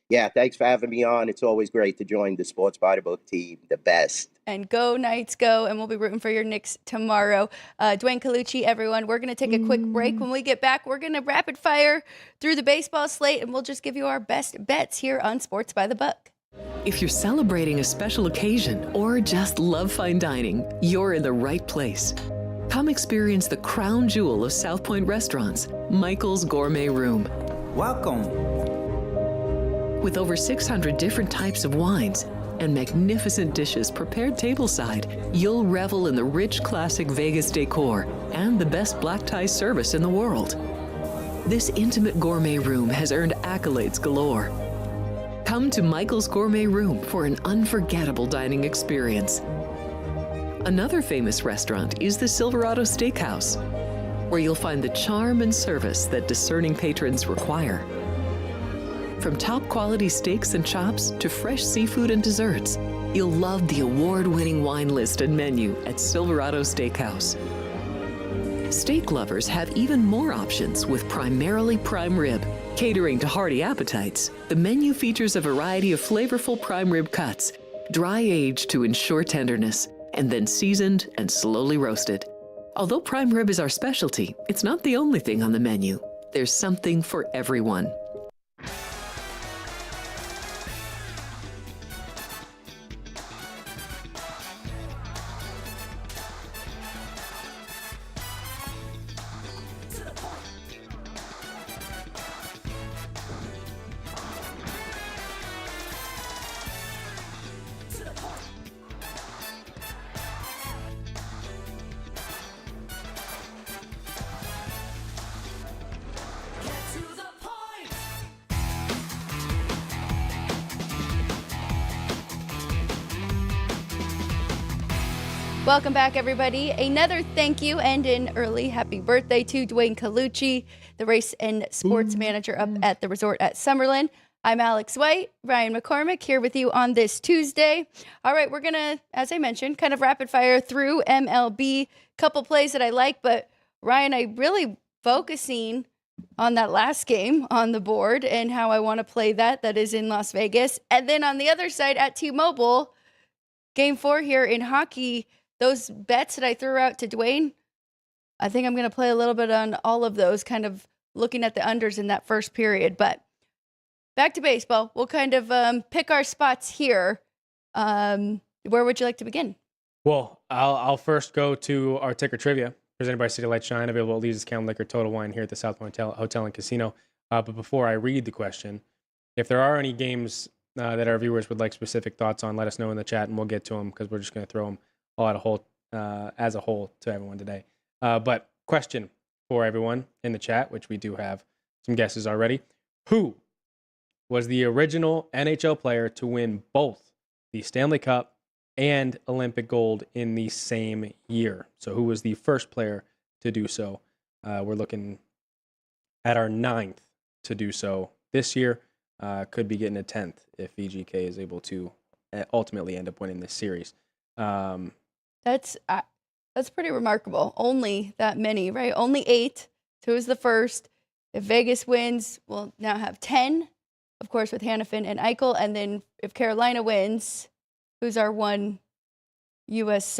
yeah, thanks for having me on. It's always great to join the Sports by the Book team, the best. And go Knights, go. And we'll be rooting for your Knicks tomorrow. Dwayne Colucci, everyone. We're going to take a quick break. When we get back, we're going to rapid fire through the baseball slate, and we'll just give you our best bets here on Sports by the Book. If you're celebrating a special occasion or just love fine dining, you're in the right place. Come experience the crown jewel of South Point restaurants, Michael's Gourmet Room. Welcome. With over 600 different types of wines and magnificent dishes prepared tableside, you'll revel in the rich classic Vegas decor and the best black tie service in the world. This intimate gourmet room has earned accolades galore. Come to Michael's Gourmet Room for an unforgettable dining experience. Another famous restaurant is the Silverado Steakhouse, where you'll find the charm and service that discerning patrons require. From top quality steaks and chops to fresh seafood and desserts, you'll love the award-winning wine list and menu at Silverado Steakhouse. Steak lovers have even more options with primarily prime rib. Catering to hearty appetites, the menu features a variety of flavorful prime rib cuts, dry aged to ensure tenderness, and then seasoned and slowly roasted. Although prime rib is our specialty, it's not the only thing on the menu. There's something for everyone. Welcome back, everybody. Another thank you and an early happy birthday to Dwayne Colucci, the race and sports manager up at the resort at Summerlin. I'm Alex White, Ryan McCormick here with you on this Tuesday. All right, we're going to, as I mentioned, kind of rapid fire through MLB. Couple plays that I like, but Ryan, I really focusing on that last game on the board and how I want to play that is in Las Vegas. And then on the other side at T-Mobile, Game 4 here in hockey, those bets that I threw out to Dwayne, I think I'm going to play a little bit on all of those, kind of looking at the unders in that first period. But back to baseball. We'll kind of pick our spots here. Where would you like to begin? Well, I'll first go to our ticker trivia, presented by City Light Shine, available at Lee's Discount Liquor Total Wine here at the South Point Hotel and Casino. But before I read the question, if there are any games that our viewers would like specific thoughts on, let us know in the chat, and we'll get to them because we're just going to throw them all as a whole to everyone today. But question for everyone in the chat, which we do have some guesses already. Who was the original NHL player to win both the Stanley Cup and Olympic gold in the same year? So who was the first player to do so? We're looking at our 9th to do so this year. Could be getting a 10th if VGK is able to ultimately end up winning this series. That's pretty remarkable. Only that many, right? Only 8. So who's the first? If Vegas wins, we'll now have 10, of course, with Hannafin and Eichel. And then if Carolina wins, who's our one U.S.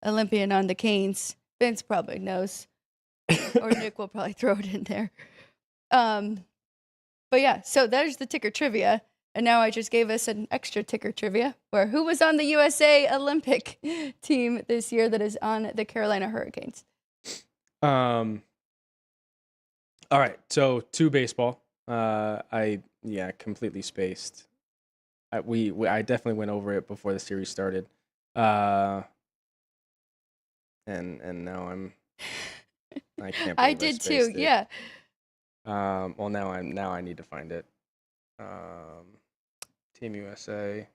Olympian on the Canes? Vince probably knows. Or Nick will probably throw it in there. But yeah, so there's the ticker trivia. And now I just gave us an extra ticker trivia where who was on the USA Olympic team this year that is on the Carolina Hurricanes? All right, so to baseball. I completely spaced. I definitely went over it before the series started. And now I can't. I believe did spaced too. it. Yeah. Well, now I need to find it. Team USA.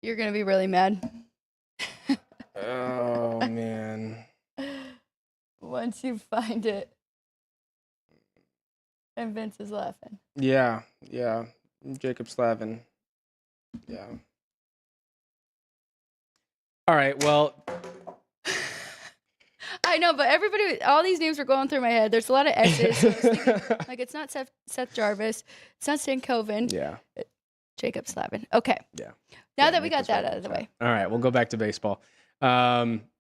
You're going to be really mad. Oh man. Once you find it. And Vince is laughing. Yeah. Jacob Slavin. Yeah. All right. Well. I know, but all these names were going through my head. There's a lot of S's. So I was thinking, like, it's not Seth Jarvis. It's not Stan Coven. Yeah. Jacob Slavin. Okay. Yeah. Now that we got that out of the way. All right. We'll go back to baseball.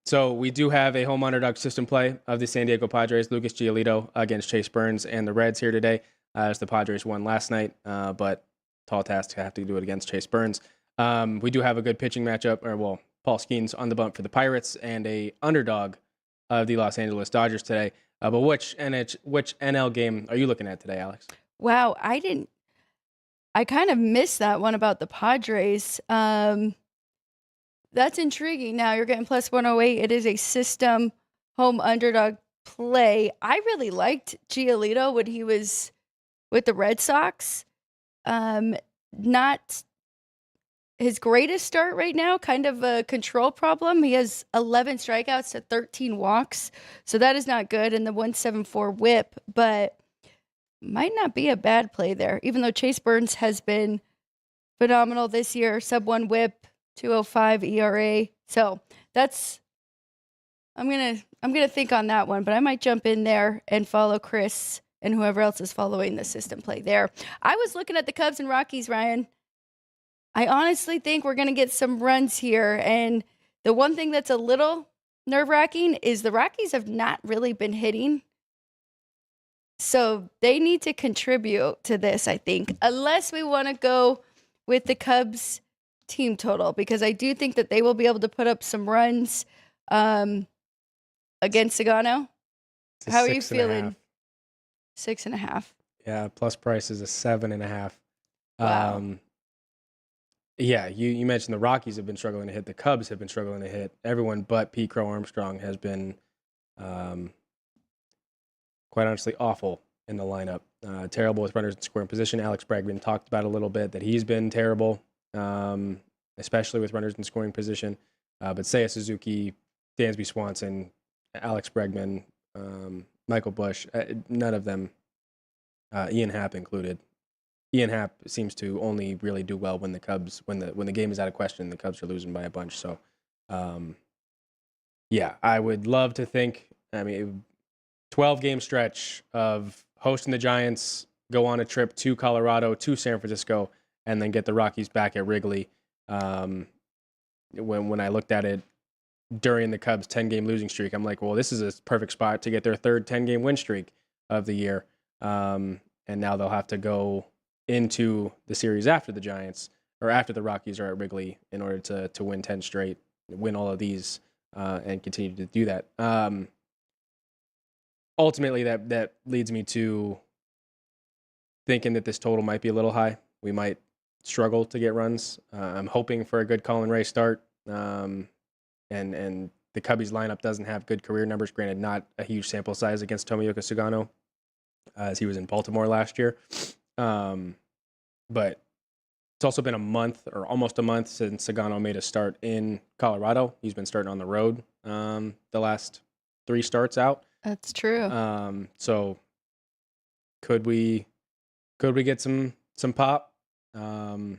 So we do have a home underdog system play of the San Diego Padres, Lucas Giolito against Chase Burns and the Reds here today. As the Padres won last night, but tall task to have to do it against Chase Burns. We do have a good pitching matchup, Paul Skeens on the bump for the Pirates and a underdog of the Los Angeles Dodgers today. But which NL game are you looking at today, Alex? Wow, I kind of missed that one about the Padres. That's intriguing. Now you're getting plus 108. It is a system home underdog play. I really liked Giolito when he was with the Red Sox. Not his greatest start right now, kind of a control problem. He has 11 strikeouts to 13 walks. So that is not good. And the 174 whip, but might not be a bad play there, even though Chase Burns has been phenomenal this year. Sub 1 whip, 205 ERA. So I'm gonna think on that one, but I might jump in there and follow Chris and whoever else is following the system play there. I was looking at the Cubs and Rockies, Ryan. I honestly think we're gonna get some runs here. And the one thing that's a little nerve-wracking is the Rockies have not really been hitting. So they need to contribute to this, I think, unless we want to go with the Cubs team total, because I do think that they will be able to put up some runs against Sagano. How are you feeling? 6.5. Yeah, plus price is a 7.5. Wow. Yeah, you mentioned the Rockies have been struggling to hit. The Cubs have been struggling to hit. Everyone but Pete Crow Armstrong has been, quite honestly, awful in the lineup. Terrible with runners in scoring position. Alex Bregman talked about a little bit that he's been terrible, especially with runners in scoring position. But Seiya Suzuki, Dansby Swanson, Alex Bregman, Michael Busch, none of them, Ian Happ included. Ian Happ seems to only really do well when the game is out of question, the Cubs are losing by a bunch. So, yeah, I would love to think, 12-game stretch of hosting the Giants, go on a trip to Colorado, to San Francisco, and then get the Rockies back at Wrigley. When I looked at it during the Cubs' 10-game losing streak, I'm like, well, this is a perfect spot to get their third 10-game win streak of the year. And now they'll have to go into the series after the Giants, or after the Rockies are at Wrigley, in order to win 10 straight, win all of these, and continue to do that. Ultimately, that leads me to thinking that this total might be a little high. We might struggle to get runs. I'm hoping for a good Colin Ray start, and the Cubbies lineup doesn't have good career numbers. Granted, not a huge sample size against Tomoyuki Sugano, as he was in Baltimore last year. But it's also been a month, or almost a month, since Sugano made a start in Colorado. He's been starting on the road the last 3 starts out. That's true. So could we get some pop? So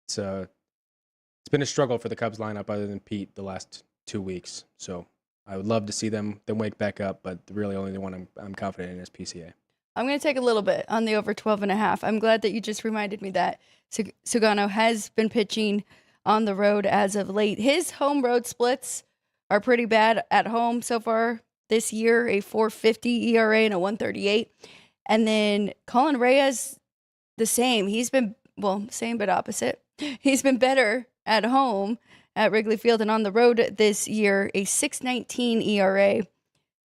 it's been a struggle for the Cubs lineup other than Pete the last 2 weeks. So I would love to see them wake back up, but really only the one I'm confident in is PCA. I'm going to take a little bit on the over 12.5. I'm glad that you just reminded me that Sugano has been pitching on the road as of late. His home road splits are pretty bad at home so far this year, a 4.50 ERA and a 1.38. And then Colin Reyes, the same. He's been well, same but opposite. He's been better at home at Wrigley Field and on the road this year, a 6.19 ERA.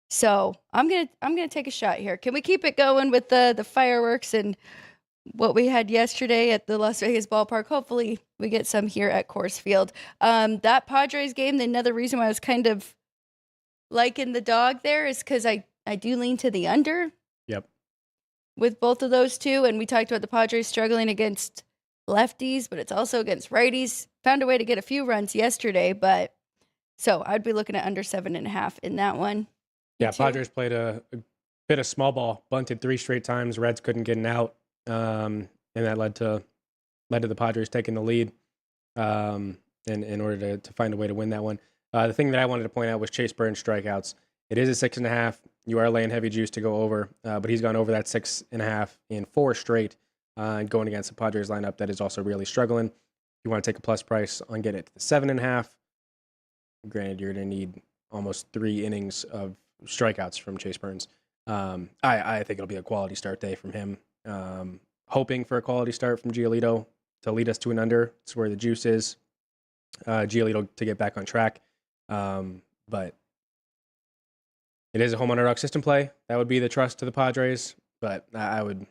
So I'm gonna take a shot here. Can we keep it going with the fireworks and what we had yesterday at the Las Vegas ballpark? Hopefully we get some here at Coors Field. That Padres game, another reason why I was kind of liking the dog there is because I do lean to the under. Yep. With both of those two, and we talked about the Padres struggling against lefties, but it's also against righties. Found a way to get a few runs yesterday, but so I'd be looking at under 7.5 in that one. Yeah, too. Padres played a bit of small ball, bunted 3 straight times. Reds couldn't get an out, and that led to the Padres taking the lead in order to find a way to win that one. The thing that I wanted to point out was Chase Burns' strikeouts. It is a 6.5. You are laying heavy juice to go over, but he's gone over that 6.5 in 4 straight, going against the Padres lineup that is also really struggling. You want to take a plus price on getting it to the 7.5. Granted, you're going to need almost 3 innings of strikeouts from Chase Burns. I think it'll be a quality start day from him. Hoping for a quality start from Giolito to lead us to an under. It's where the juice is. Giolito to get back on track. But it is a home underdog system play. That would be the trust to the Padres. But I would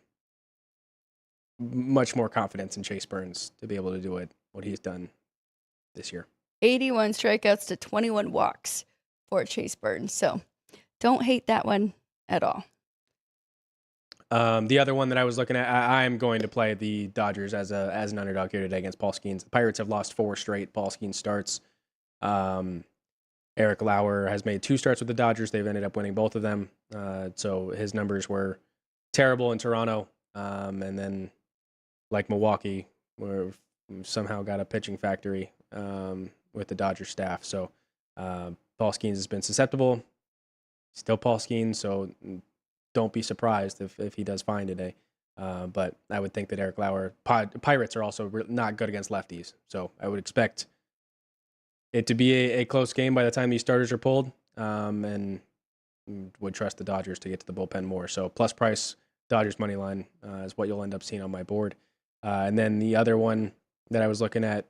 much more confidence in Chase Burns to be able to do what he's done this year. 81 strikeouts to 21 walks for Chase Burns. So don't hate that one at all. The other one that I was looking at, I'm going to play the Dodgers as an underdog here today against Paul Skeens. The Pirates have lost 4 straight Paul Skeens starts. Eric Lauer has made 2 starts with the Dodgers. They've ended up winning both of them. So his numbers were terrible in Toronto. And then, like Milwaukee, we've somehow got a pitching factory with the Dodgers staff. So Paul Skeens has been susceptible. Still Paul Skeens, so don't be surprised if he does fine today. But I would think that Eric Lauer, Pirates are also not good against lefties. So I would expect it to be a close game by the time these starters are pulled, and would trust the Dodgers to get to the bullpen more. So plus price, Dodgers money line is what you'll end up seeing on my board. And then the other one that I was looking at,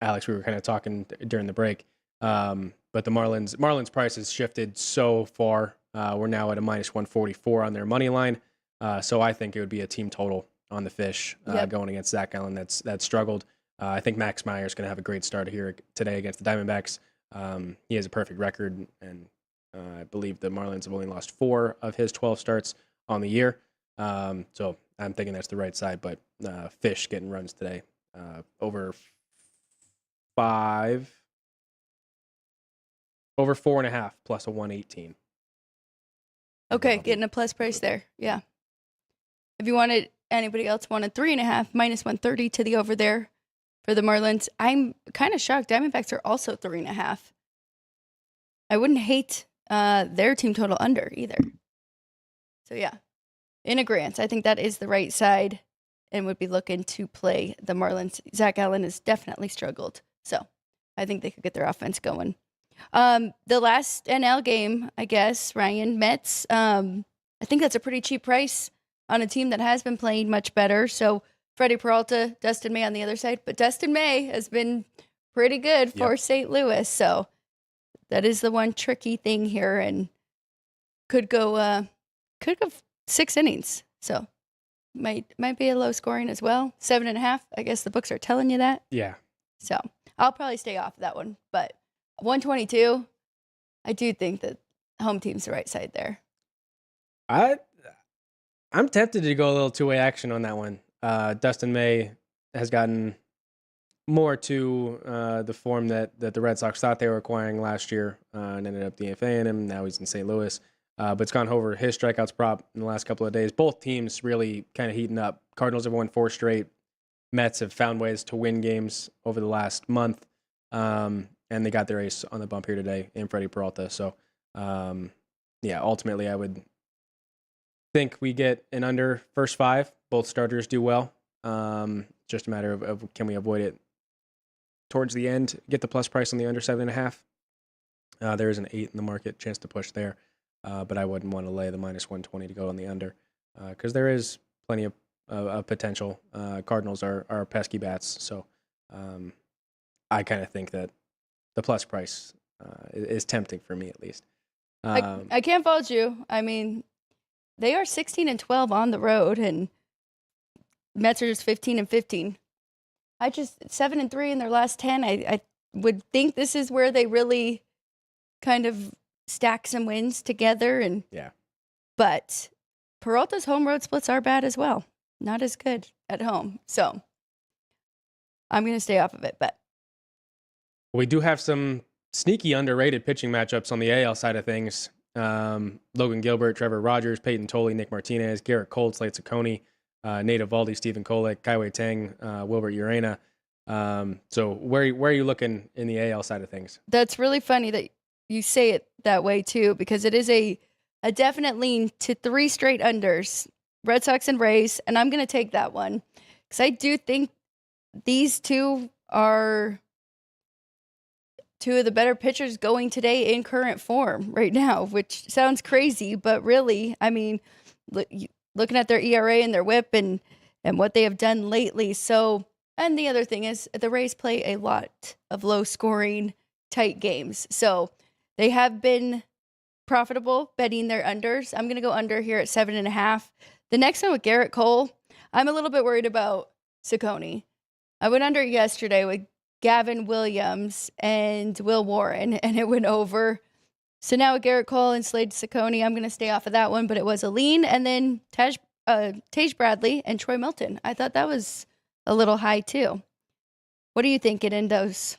Alex, we were kind of talking during the break, but the Marlins price has shifted so far. We're now at a minus 144 on their money line. So I think it would be a team total on the fish going against Zach Gallen that's struggled. I think Max Meyer is going to have a great start here today against the Diamondbacks. He has a perfect record, and I believe the Marlins have only lost 4 of his 12 starts on the year. So I'm thinking that's the right side, but fish getting runs today. Over 4.5 plus a 118. Okay, getting a plus price there. Yeah. If you wanted, anybody else wanted 3.5, minus 130 to the over there for the Marlins. I'm kind of shocked. Diamondbacks are also 3.5. I wouldn't hate their team total under either. So yeah, in agreement, I think that is the right side and would be looking to play the Marlins. Zach Allen has definitely struggled. So I think they could get their offense going. The last NL game, I guess, Ryan, Mets. I think that's a pretty cheap price on a team that has been playing much better. So Freddie Peralta, Dustin May on the other side. But Dustin May has been pretty good for St. Louis. So that is the one tricky thing here, and could go 6 innings. So might be a low scoring as well. 7.5. I guess the books are telling you that. Yeah. So I'll probably stay off of that one. But 122, I do think that home team's the right side there. I'm tempted to go a little two-way action on that one. Dustin May has gotten more to the form that the Red Sox thought they were acquiring last year and ended up DFAing him. Now he's in St. Louis. But it's gone over his strikeouts prop in the last couple of days. Both teams really kind of heating up. Cardinals have won 4 straight. Mets have found ways to win games over the last month. And they got their ace on the bump here today in Freddie Peralta. So, ultimately I would think we get an under first 5. Both starters do well. Just a matter of can we avoid it towards the end, get the plus price on the under 7.5. There is an 8 in the market, chance to push there. But I wouldn't want to lay the minus 120 to go on the under because there is plenty of of potential. Cardinals are pesky bats, so I kind of think that the plus price is tempting for me at least. I can't fault you. I mean, they are 16-12 on the road, and Mets are just 15-15. 7-3 in their last 10. I would think this is where they really kind of stack some wins together. And Yeah. But Peralta's home road splits are bad as well. Not as good at home. So I'm going to stay off of it. But we do have some sneaky underrated pitching matchups on the AL side of things. Logan Gilbert, Trevor Rogers, Peyton Tolley, Nick Martinez, Garrett Cole, Slade Ciccone, Nate Eovaldi, Stephen Kolek, Kaiwei Tang, Wilbert Urena. So where are you looking in the AL side of things? That's really funny that you say it that way too, because it is a definite lean to 3 straight unders, Red Sox and Rays, and I'm going to take that one because I do think these two are two of the better pitchers going today in current form right now, which sounds crazy, but really, I mean, looking at their ERA and their WHIP and what they have done lately. So, and the other thing is the Rays play a lot of low-scoring, tight games. So they have been profitable betting their unders. I'm going to go under here at 7.5. The next one with Garrett Cole, I'm a little bit worried about Ciccone. I went under yesterday with Gavin Williams and Will Warren, and it went over. So now with Garrett Cole and Slade Ciccone, I'm going to stay off of that one, but it was a lean. And then Tage Bradley and Troy Milton. I thought that was a little high too. What are you thinking in those?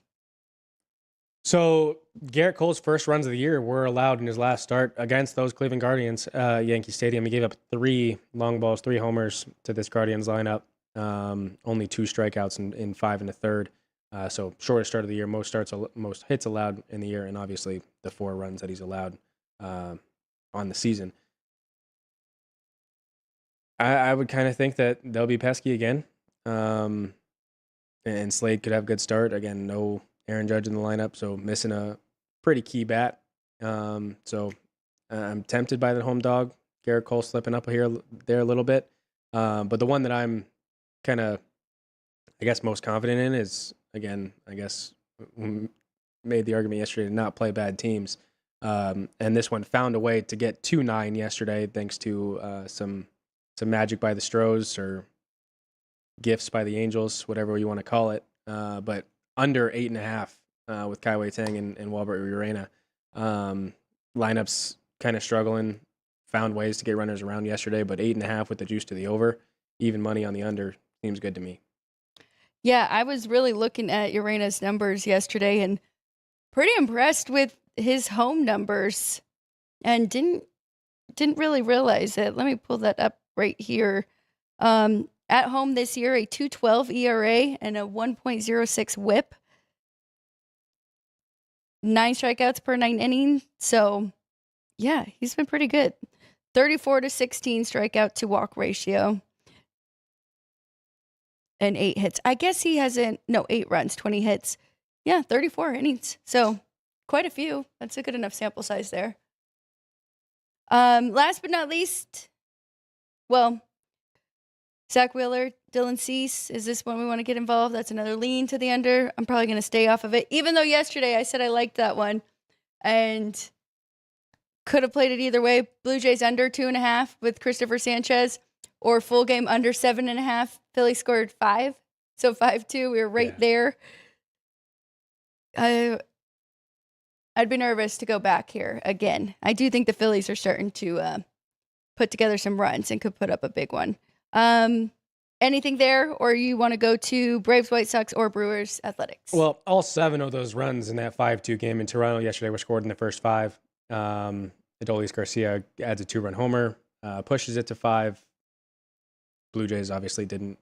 So Garrett Cole's first runs of the year were allowed in his last start against those Cleveland Guardians, Yankee Stadium. He gave up 3 long balls, 3 homers to this Guardians lineup. Only 2 strikeouts in 5 1/3. So shortest start of the year, most hits allowed in the year, and obviously the 4 runs that he's allowed on the season. I would kind of think that they'll be pesky again, and Slade could have a good start. Again, no Aaron Judge in the lineup, so missing a pretty key bat. So I'm tempted by the home dog. Garrett Cole slipping up there a little bit. But the one that I'm kind of, I guess, most confident in is, again, I guess, made the argument yesterday to not play bad teams. And this one found a way to get to 9 yesterday thanks to some magic by the Stros or gifts by the Angels, whatever you want to call it. But under 8.5 with Kaiwei Tang and Wilbert Urena. Lineups kind of struggling, found ways to get runners around yesterday, but 8.5 with the juice to the over, even money on the under seems good to me. Yeah, I was really looking at Urena's numbers yesterday and pretty impressed with his home numbers and didn't really realize it. Let me pull that up right here. At home this year, a 2.12 ERA and a 1.06 WHIP. 9 strikeouts per 9 innings. So, yeah, he's been pretty good. 34-16 strikeout to walk ratio. And 8 hits. I guess he hasn't, 8 runs, 20 hits. Yeah, 34 innings. So, quite a few. That's a good enough sample size there. Last but not least, Zach Wheeler, Dylan Cease. Is this one we want to get involved? That's another lean to the under. I'm probably going to stay off of it, even though yesterday I said I liked that one and could have played it either way. Blue Jays under 2.5 with Christopher Sanchez, or full game under 7.5. Philly scored 5, so 5-2. We were right there. I'd be nervous to go back here again. I do think the Phillies are starting to put together some runs and could put up a big one. Anything there, or you want to go to Braves, White Sox, or Brewers, Athletics? Well, all 7 of those runs in that 5-2 game in Toronto yesterday were scored in the first 5. Adolis Garcia adds a 2-run homer, pushes it to 5. Blue Jays obviously didn't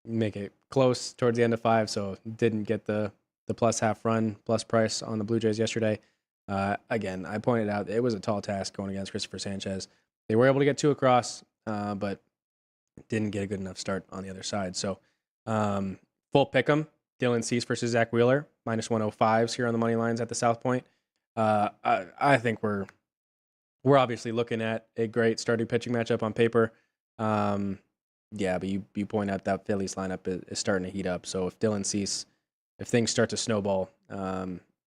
make it close towards the end of 5, so didn't get the plus half run, plus price on the Blue Jays yesterday. Again, I pointed out it was a tall task going against Christopher Sanchez. They were able to get 2 across, but didn't get a good enough start on the other side. So full pick 'em. Dylan Cease versus Zach Wheeler, -105s here on the money lines at the South Point. I think we're obviously looking at a great starting pitching matchup on paper. Yeah, but you point out that Phillies lineup is starting to heat up. So if Dylan Cease, if things start to snowball,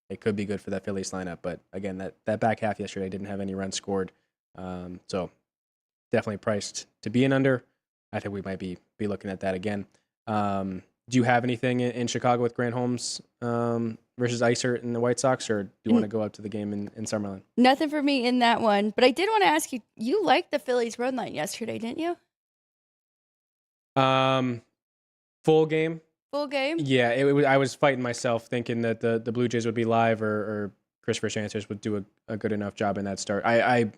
it could be good for that Phillies lineup. But again, that back half yesterday didn't have any runs scored. So definitely priced to be an under. I think we might be looking at that again. Do you have anything in Chicago with Grant Holmes versus Iser and the White Sox, or do you want to go up to the game in Summerlin? Nothing for me in that one, but I did want to ask you, you liked the Phillies run line yesterday, didn't you? Full game. Full game? Yeah, I was fighting myself thinking that the Blue Jays would be live or Christopher Sanchez would do a good enough job in that start. I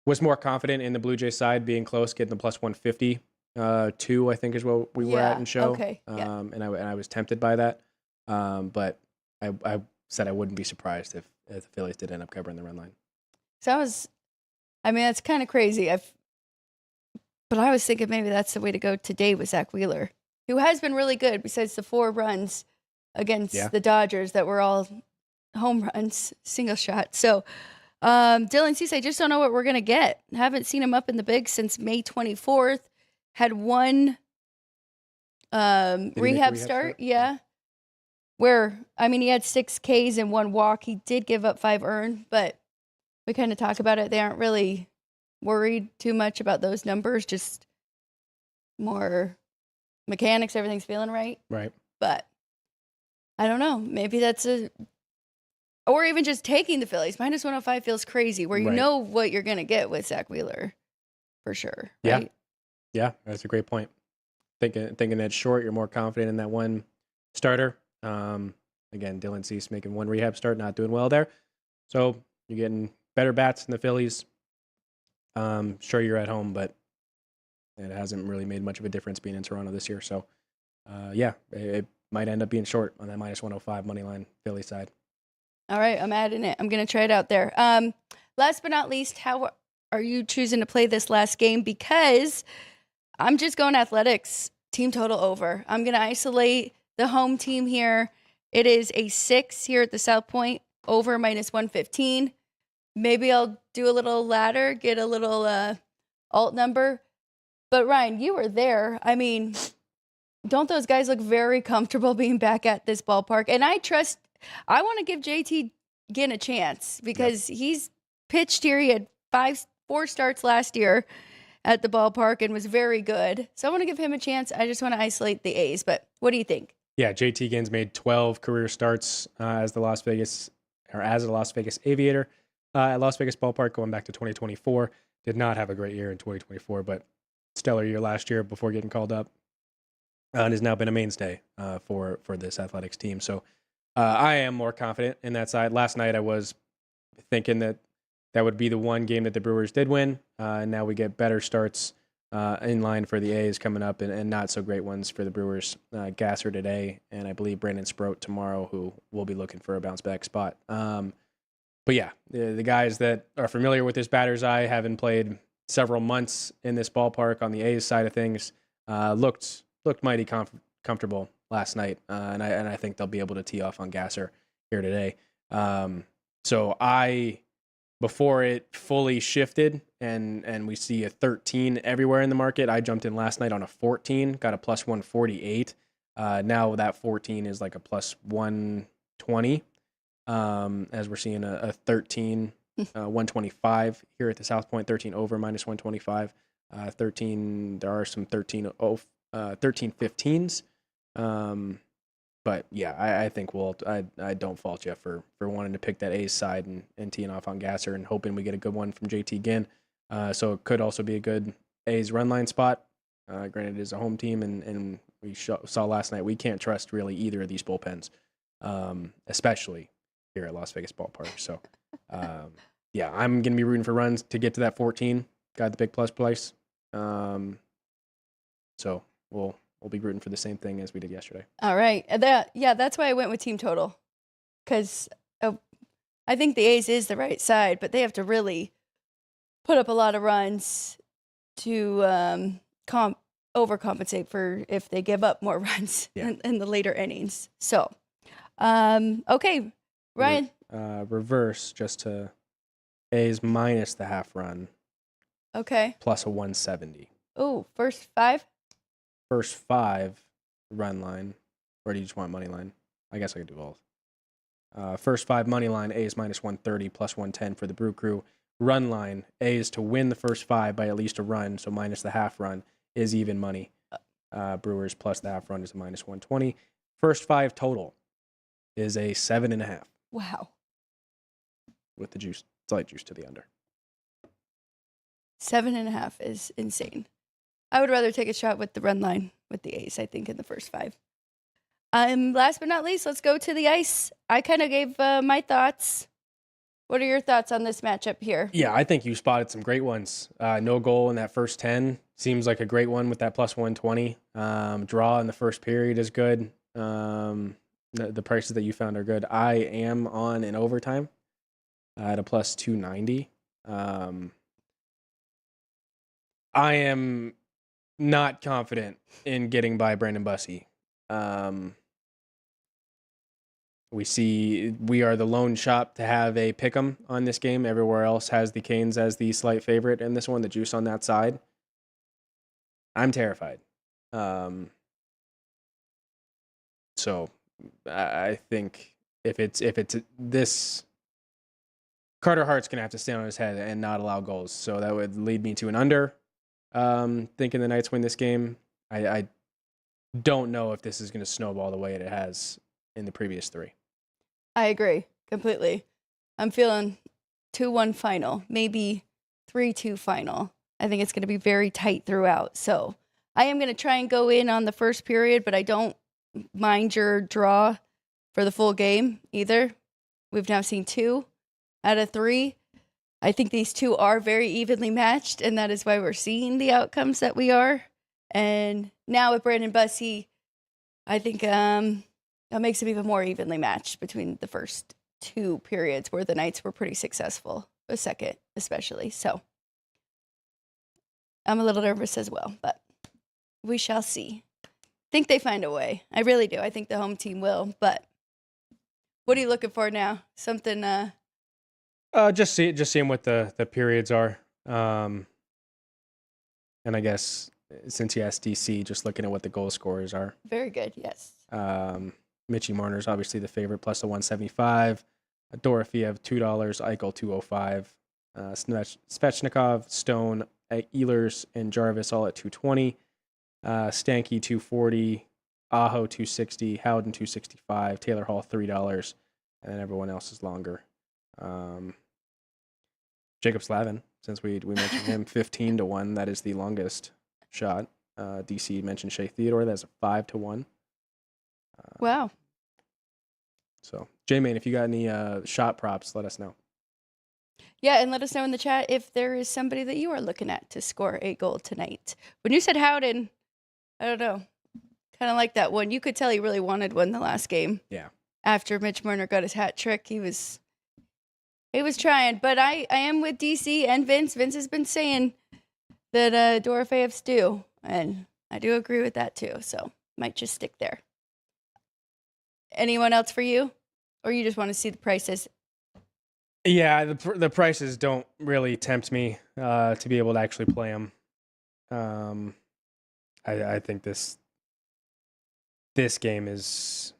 was more confident in the Blue Jays side being close, getting the plus 150. 2, I think, is what we were at in show. Okay. Yeah. And I was tempted by that. But I said I wouldn't be surprised if the Phillies did end up covering the run line. So that's kind of crazy. But I was thinking maybe that's the way to go today with Zach Wheeler, who has been really good besides the 4 runs against the Dodgers that were all home runs, single shot. So Dylan Cease, I just don't know what we're going to get. Haven't seen him up in the big since May 24th. Had one rehab start, yeah. Where, he had 6 Ks and 1 walk. He did give up 5 earned, but we kind of talk about it. They aren't really worried too much about those numbers, just more mechanics, everything's feeling right. Right. But I don't know. Maybe that's or even just taking the Phillies. Minus 105 feels crazy, where you know what you're going to get with Zach Wheeler for sure. Right? Yeah, that's a great point. Thinking that short, you're more confident in that one starter. Again, Dylan Cease making 1 rehab start, not doing well there. So you're getting better bats than the Phillies. Sure, you're at home, but it hasn't really made much of a difference being in Toronto this year. So, it might end up being short on that minus 105 money line Philly side. All right, I'm adding it. I'm going to try it out there. Last but not least, how are you choosing to play this last game? Because I'm just going Athletics, team total over. I'm going to isolate the home team here. It is a 6 here at the South Point, over minus 115. Maybe I'll do a little ladder, get a little alt number. But Ryan, you were there. Don't those guys look very comfortable being back at this ballpark? And I want to give JT Ginn a chance because he's pitched here. He had 4 starts last year at the ballpark and was very good. So I want to give him a chance. I just want to isolate the A's. But what do you think? Yeah, JT Ginn's made 12 career starts as a Las Vegas Aviator at Las Vegas Ballpark going back to 2024. Did not have a great year in 2024, but stellar year last year before getting called up, and has now been a mainstay for this Athletics team. So I am more confident in that side. Last night I was thinking that would be the one game that the Brewers did win, and now we get better starts in line for the A's coming up, and not so great ones for the Brewers. Gasser today, and I believe Brandon Sproat tomorrow, who will be looking for a bounce back spot. But yeah, the guys that are familiar with this batter's eye, having played several months in this ballpark on the A's side of things, looked mighty comfortable last night, and I think they'll be able to tee off on Gasser here today. So before it fully shifted and we see a 13 everywhere in the market, I jumped in last night on a 14, got a plus 148. Now that 14 is like a plus 120, as we're seeing a 13, 125 here at the South Point, 13 over minus 125. 13, there are some 13 15s. But yeah, I think I don't fault you for wanting to pick that A's side and teeing off on Gasser and hoping we get a good one from JT Ginn. So it could also be a good A's run line spot. Granted, it is a home team, and we saw last night we can't trust really either of these bullpens, especially here at Las Vegas Ballpark. So yeah, I'm going to be rooting for runs to get to that 14. Got the big plus price. So we'll be rooting for the same thing as we did yesterday. All right. That's why I went with team total. Because I think the A's is the right side, but they have to really put up a lot of runs to overcompensate for if they give up more runs in the later innings. So, okay, Ryan. Reverse just to A's minus the half run. Okay. Plus a 170. Oh, first 5? first 5 run line, or do you just want money line? I guess I could do both. First 5 money line, A is minus 130 plus 110 for the Brew Crew. Run line, A is to win the first 5 by at least a run, so minus the half run is even money. Brewers plus the half run is a minus 120. First 5 total is a 7.5 Wow. with the juice, slight juice to the under. 7.5 is insane. I would rather take a shot with the run line with the ace, I think, in the first 5. Last but not least, let's go to the ice. I kind of gave my thoughts. What are your thoughts on this matchup here? Yeah, I think you spotted some great ones. No goal in that first 10 seems like a great one with that plus 120. Draw in the first period is good. The prices that you found are good. I am on in overtime at a plus 290. I am not confident in getting by Brandon Bussey. We are the lone shop to have a pick'em on this game. Everywhere else has the Canes as the slight favorite in this one, the juice on that side. I'm terrified. So I think if it's this, Carter Hart's gonna have to stand on his head and not allow goals. So that would lead me to an under. Thinking the Knights win this game. I don't know if this is going to snowball the way it has in the previous 3. I agree completely. I'm feeling 2-1 final, maybe 3-2 final. I think it's going to be very tight throughout. So I am going to try and go in on the first period, but I don't mind your draw for the full game either. We've now seen 2 out of 3. I think these 2 are very evenly matched, and that is why we're seeing the outcomes that we are. And now with Brandon Bussey, I think that makes them even more evenly matched between the first 2 periods where the Knights were pretty successful, the second especially. So I'm a little nervous as well, but we shall see. I think they find a way. I really do. I think the home team will, but what are you looking for now? Something... Just seeing what the periods are. And I guess since you asked DC, just looking at what the goal scorers are. Very good, yes. Mitchie Marner's obviously the favorite, plus the 175. Dorofeev, $2. Eichel, 205. Svechnikov, Stone, Ehlers, and Jarvis all at 220. Stanky, 240. Aho, 260. Howden, 265. Taylor Hall, $3. And then everyone else is longer. Jacob Slavin, since we mentioned him, 15-1. That is the longest shot. DC mentioned Shea Theodore. That's a 5-1. Wow. So, J-Man, if you got any shot props, let us know. Yeah, and let us know in the chat if there is somebody that you are looking at to score a goal tonight. When you said Howden, I don't know. Kind of like that one. You could tell he really wanted one the last game. Yeah. After Mitch Marner got his hat trick, he was trying. But I am with DC and Vince. Vince has been saying that Dorofeev's due, and I do agree with that too. So might just stick there. Anyone else for you? Or you just want to see the prices? Yeah, the prices don't really tempt me to be able to actually play them. I think this game is.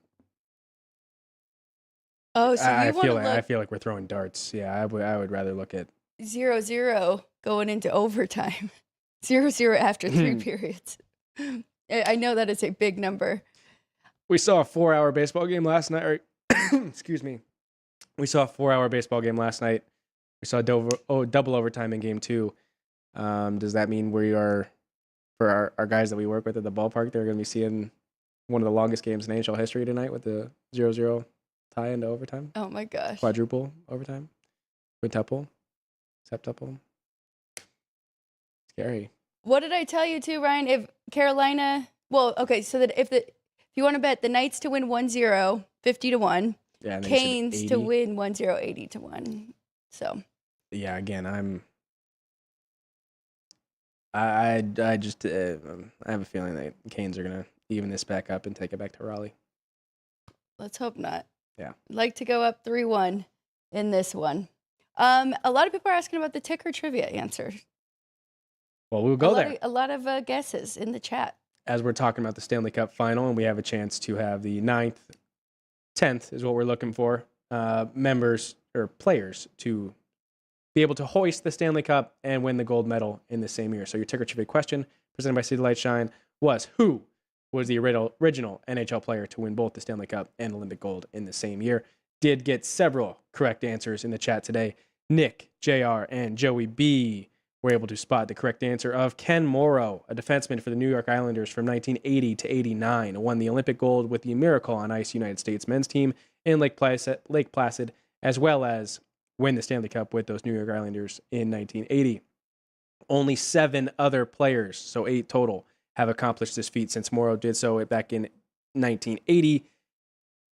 Oh, so I feel like we're throwing darts. Yeah, I would rather look at 0-0 going into overtime. 0-0 after 3 periods. I know that is a big number. We saw a 4-hour baseball game last night. Or, excuse me. We saw a 4-hour baseball game last night. We saw double overtime in game 2. Does that mean we are, for our guys that we work with at the ballpark, they're going to be seeing one of the longest games in NHL history tonight with the 0-0 tie into overtime? Oh my gosh. Quadruple overtime? Quintuple? Septuple? Scary. What did I tell you too, Ryan? If Carolina, well, okay, so that if you want to bet the Knights to win 1-0, 50-1, yeah, Canes to win 1-0, 80-1. So. Yeah, again, I just I have a feeling that Canes are gonna even this back up and take it back to Raleigh. Let's hope not. Yeah. I'd like to go up 3-1 in this one. A lot of people are asking about the ticker trivia answer. Well, we'll go there. A lot of guesses in the chat. as we're talking about the Stanley Cup final, and we have a chance to have the 9th, 10th is what we're looking for, members or players to be able to hoist the Stanley Cup and win the gold medal in the same year. So your ticker trivia question presented by City Light Shine was, who was the original NHL player to win both the Stanley Cup and Olympic gold in the same year? Did get several correct answers in the chat today. Nick, JR, and Joey B were able to spot the correct answer of Ken Morrow, a defenseman for the New York Islanders from 1980 to 89, won the Olympic gold with the Miracle on Ice United States men's team in Lake Placid, as well as win the Stanley Cup with those New York Islanders in 1980. Only 7 other players, so 8 total, have accomplished this feat since Morrow did so back in 1980,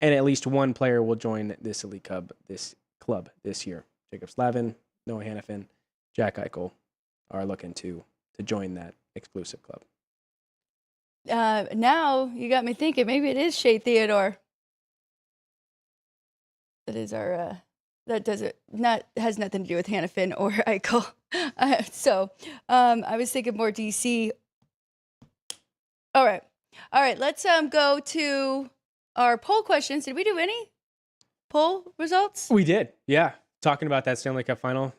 and at least one player will join this elite club this year. Jacob Slavin, Noah Hannafin, Jack Eichel are looking to join that exclusive club. Now you got me thinking maybe it is Shea Theodore. That is our has nothing to do with Hannafin or Eichel. I was thinking more DC. All right. Let's go to our poll questions. Did we do any poll results? We did, yeah. Talking about that Stanley Cup final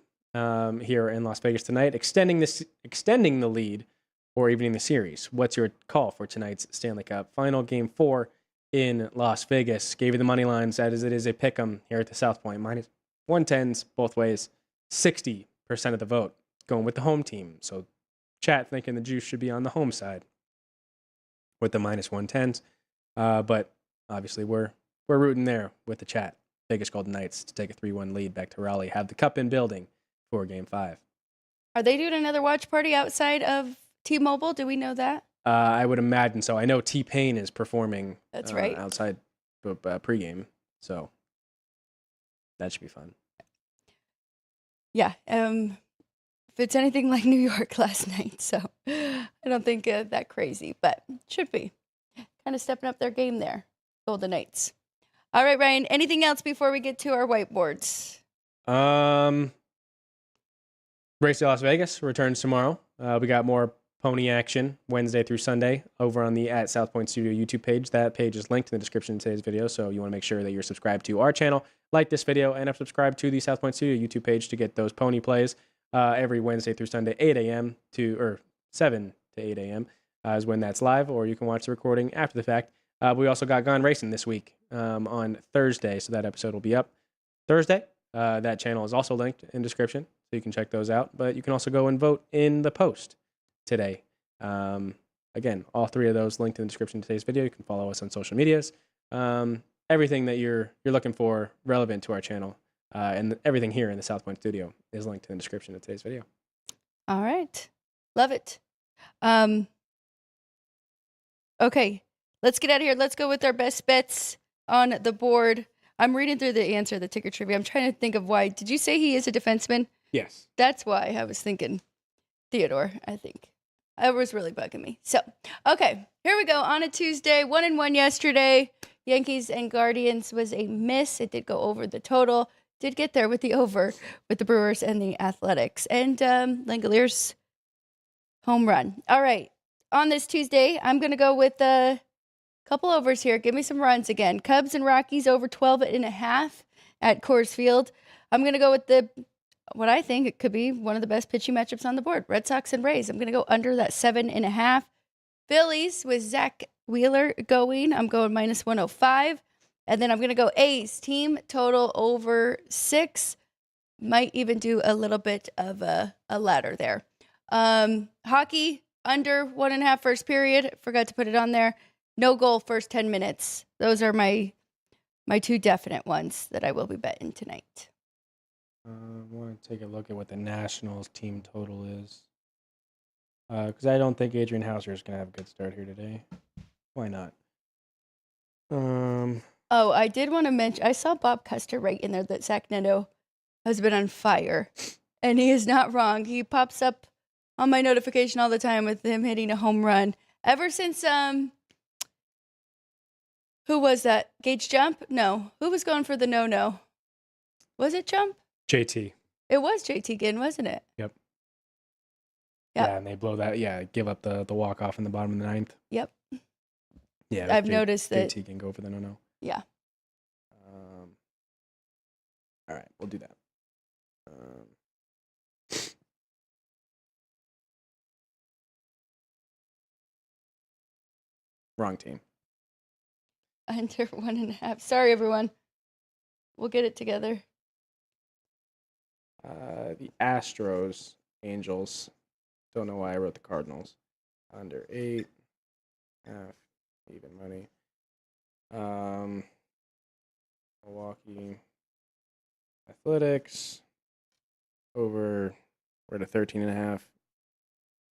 here in Las Vegas tonight, extending the lead or evening the series. What's your call for tonight's Stanley Cup final, Game 4 in Las Vegas? Gave you the money lines as it is a pick'em here at the South Point. Minus 110s both ways. 60% of the vote going with the home team. So chat thinking the juice should be on the home side with the minus 110s. But obviously we're rooting there with the chat. Vegas Golden Knights to take a 3-1 lead back to Raleigh. Have the cup in building for Game 5. Are they doing another watch party outside of T-Mobile? Do we know that? I would imagine so. I know T-Pain is performing That's right. outside pregame, so that should be fun. Yeah. If it's anything like New York last night, so I don't think that crazy, but should be. Kind of stepping up their game there, Golden Knights. All right, Ryan, anything else before we get to our whiteboards? Race to Las Vegas returns tomorrow. We got more pony action Wednesday through Sunday over on the South Point Studio YouTube page. That page is linked in the description of today's video, so you want to make sure that you're subscribed to our channel, like this video, and subscribe to the South Point Studio YouTube page to get those pony plays every Wednesday through Sunday, 8 a.m. or 7 to 8 a.m. Is when that's live, or you can watch the recording after the fact. We also got Gone Racing this week on Thursday, so that episode will be up Thursday. That channel is also linked in description, so you can check those out. But you can also go and vote in the post today. Again, all 3 of those linked in the description of today's video. You can follow us on social medias. Everything that you're looking for relevant to our channel and everything here in the South Point Studio is linked in the description of today's video. All right. Love it. Okay. Let's get out of here. Let's go with our best bets on the board. I'm reading through the answer, the ticker trivia. I'm trying to think of why. Did you say he is a defenseman? Yes. That's why I was thinking Theodore, I think. It was really bugging me. So, okay, here we go. On a Tuesday, 1-1 yesterday. Yankees and Guardians was a miss. It did go over the total. Did get there with the over with the Brewers and the Athletics. And Langoliers home run. All right. On this Tuesday, I'm going to go with a couple overs here. Give me some runs again. Cubs and Rockies over 12.5 at Coors Field. I'm going to go with what I think it could be one of the best pitching matchups on the board. Red Sox and Rays. I'm going to go under that 7.5. Phillies with Zach Wheeler going. I'm going minus 105. And then I'm going to go A's team total over 6. Might even do a little bit of a ladder there. Hockey under 1.5 first period. Forgot to put it on there. No goal first 10 minutes. Those are my 2 definite ones that I will be betting tonight. I want to take a look at what the Nationals team total is. Because I don't think Adrian Hauser is going to have a good start here today. Why not? Oh, I did want to mention, I saw Bob Custer right in there that Zach Neto has been on fire. And he is not wrong. He pops up on my notification all the time with him hitting a home run. Ever since, who was that? Gage Jump? No. Who was going for the no-no? Was it Jump? JT. It was JT Ginn, wasn't it? Yep. Yep. Yeah, and they blow that. Yeah, give up the walk off in the bottom of the ninth. Yep. Yeah, I've noticed that. JT can go for the no. Yeah. All right, we'll do that. Wrong team. Under 1.5. Sorry, everyone. We'll get it together. The Astros, Angels. Don't know why I wrote the Cardinals. Under 8.5, even money. Milwaukee Athletics over. We're at a 13.5.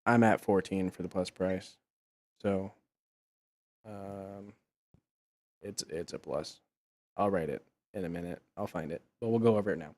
I'm at 14 for the plus price, so it's a plus. I'll write it in a minute. I'll find it, but we'll go over it now.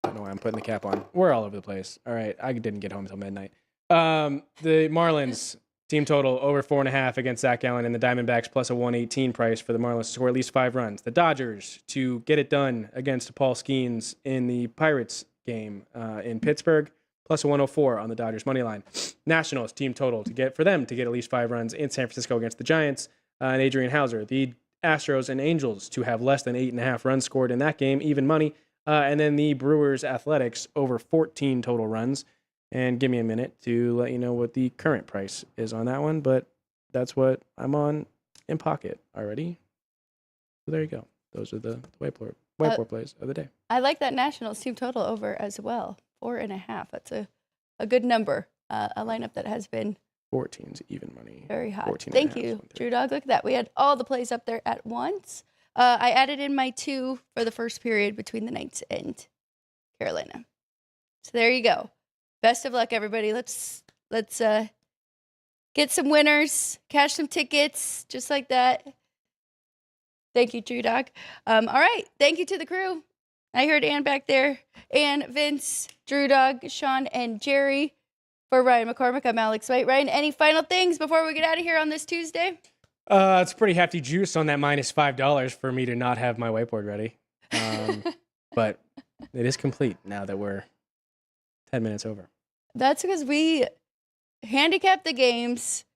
I don't know why I'm putting the cap on. We're all over the place. All right, I didn't get home until midnight. The Marlins team total over 4.5 against Zach Allen, and the Diamondbacks plus a 118 price for the Marlins to score at least 5 runs. The Dodgers to get it done against Paul Skeens in the Pirates game in Pittsburgh, plus a 104 on the Dodgers money line. Nationals team total to get at least 5 runs in San Francisco against the Giants, and Adrian Hauser. The Astros and Angels to have less than 8.5 runs scored in that game, even money. And then the Brewers Athletics over 14 total runs. And give me a minute to let you know what the current price is on that one, but that's what I'm on in pocket already. So there you go. Those are the whiteboard plays of the day. I like that Nationals team total over as well. 4.5. That's a good number. A lineup that has been 14's even money. Very hot. Thank you, Drew Dog. Look at that. We had all the plays up there at once. I added in my 2 for the first period between the Knights and Carolina. So there you go. Best of luck, everybody. Let's get some winners, cash some tickets, just like that. Thank you, Drew Dog. All right. Thank you to the crew. I heard Ann back there. Ann, Vince, Drew Dog, Sean, and Jerry. For Ryan McCormick, I'm Alex White. Ryan, any final things before we get out of here on this Tuesday? It's pretty hefty juice on that minus $5 for me to not have my whiteboard ready. But it is complete now that we're 10 minutes over. That's because we handicap the games,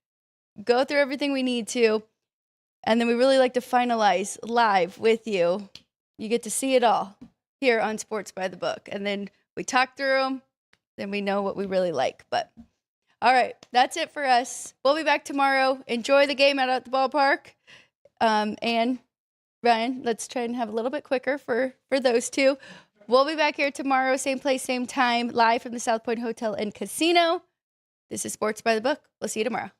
go through everything we need to, and then we really like to finalize live with you. You get to see it all here on Sports by the Book. And then we talk through them, then we know what we really like. But all right, that's it for us. We'll be back tomorrow. Enjoy the game out at the ballpark. And Ryan, let's try and have a little bit quicker for those two. We'll be back here tomorrow, same place, same time, live from the South Point Hotel and Casino. This is Sports by the Book. We'll see you tomorrow.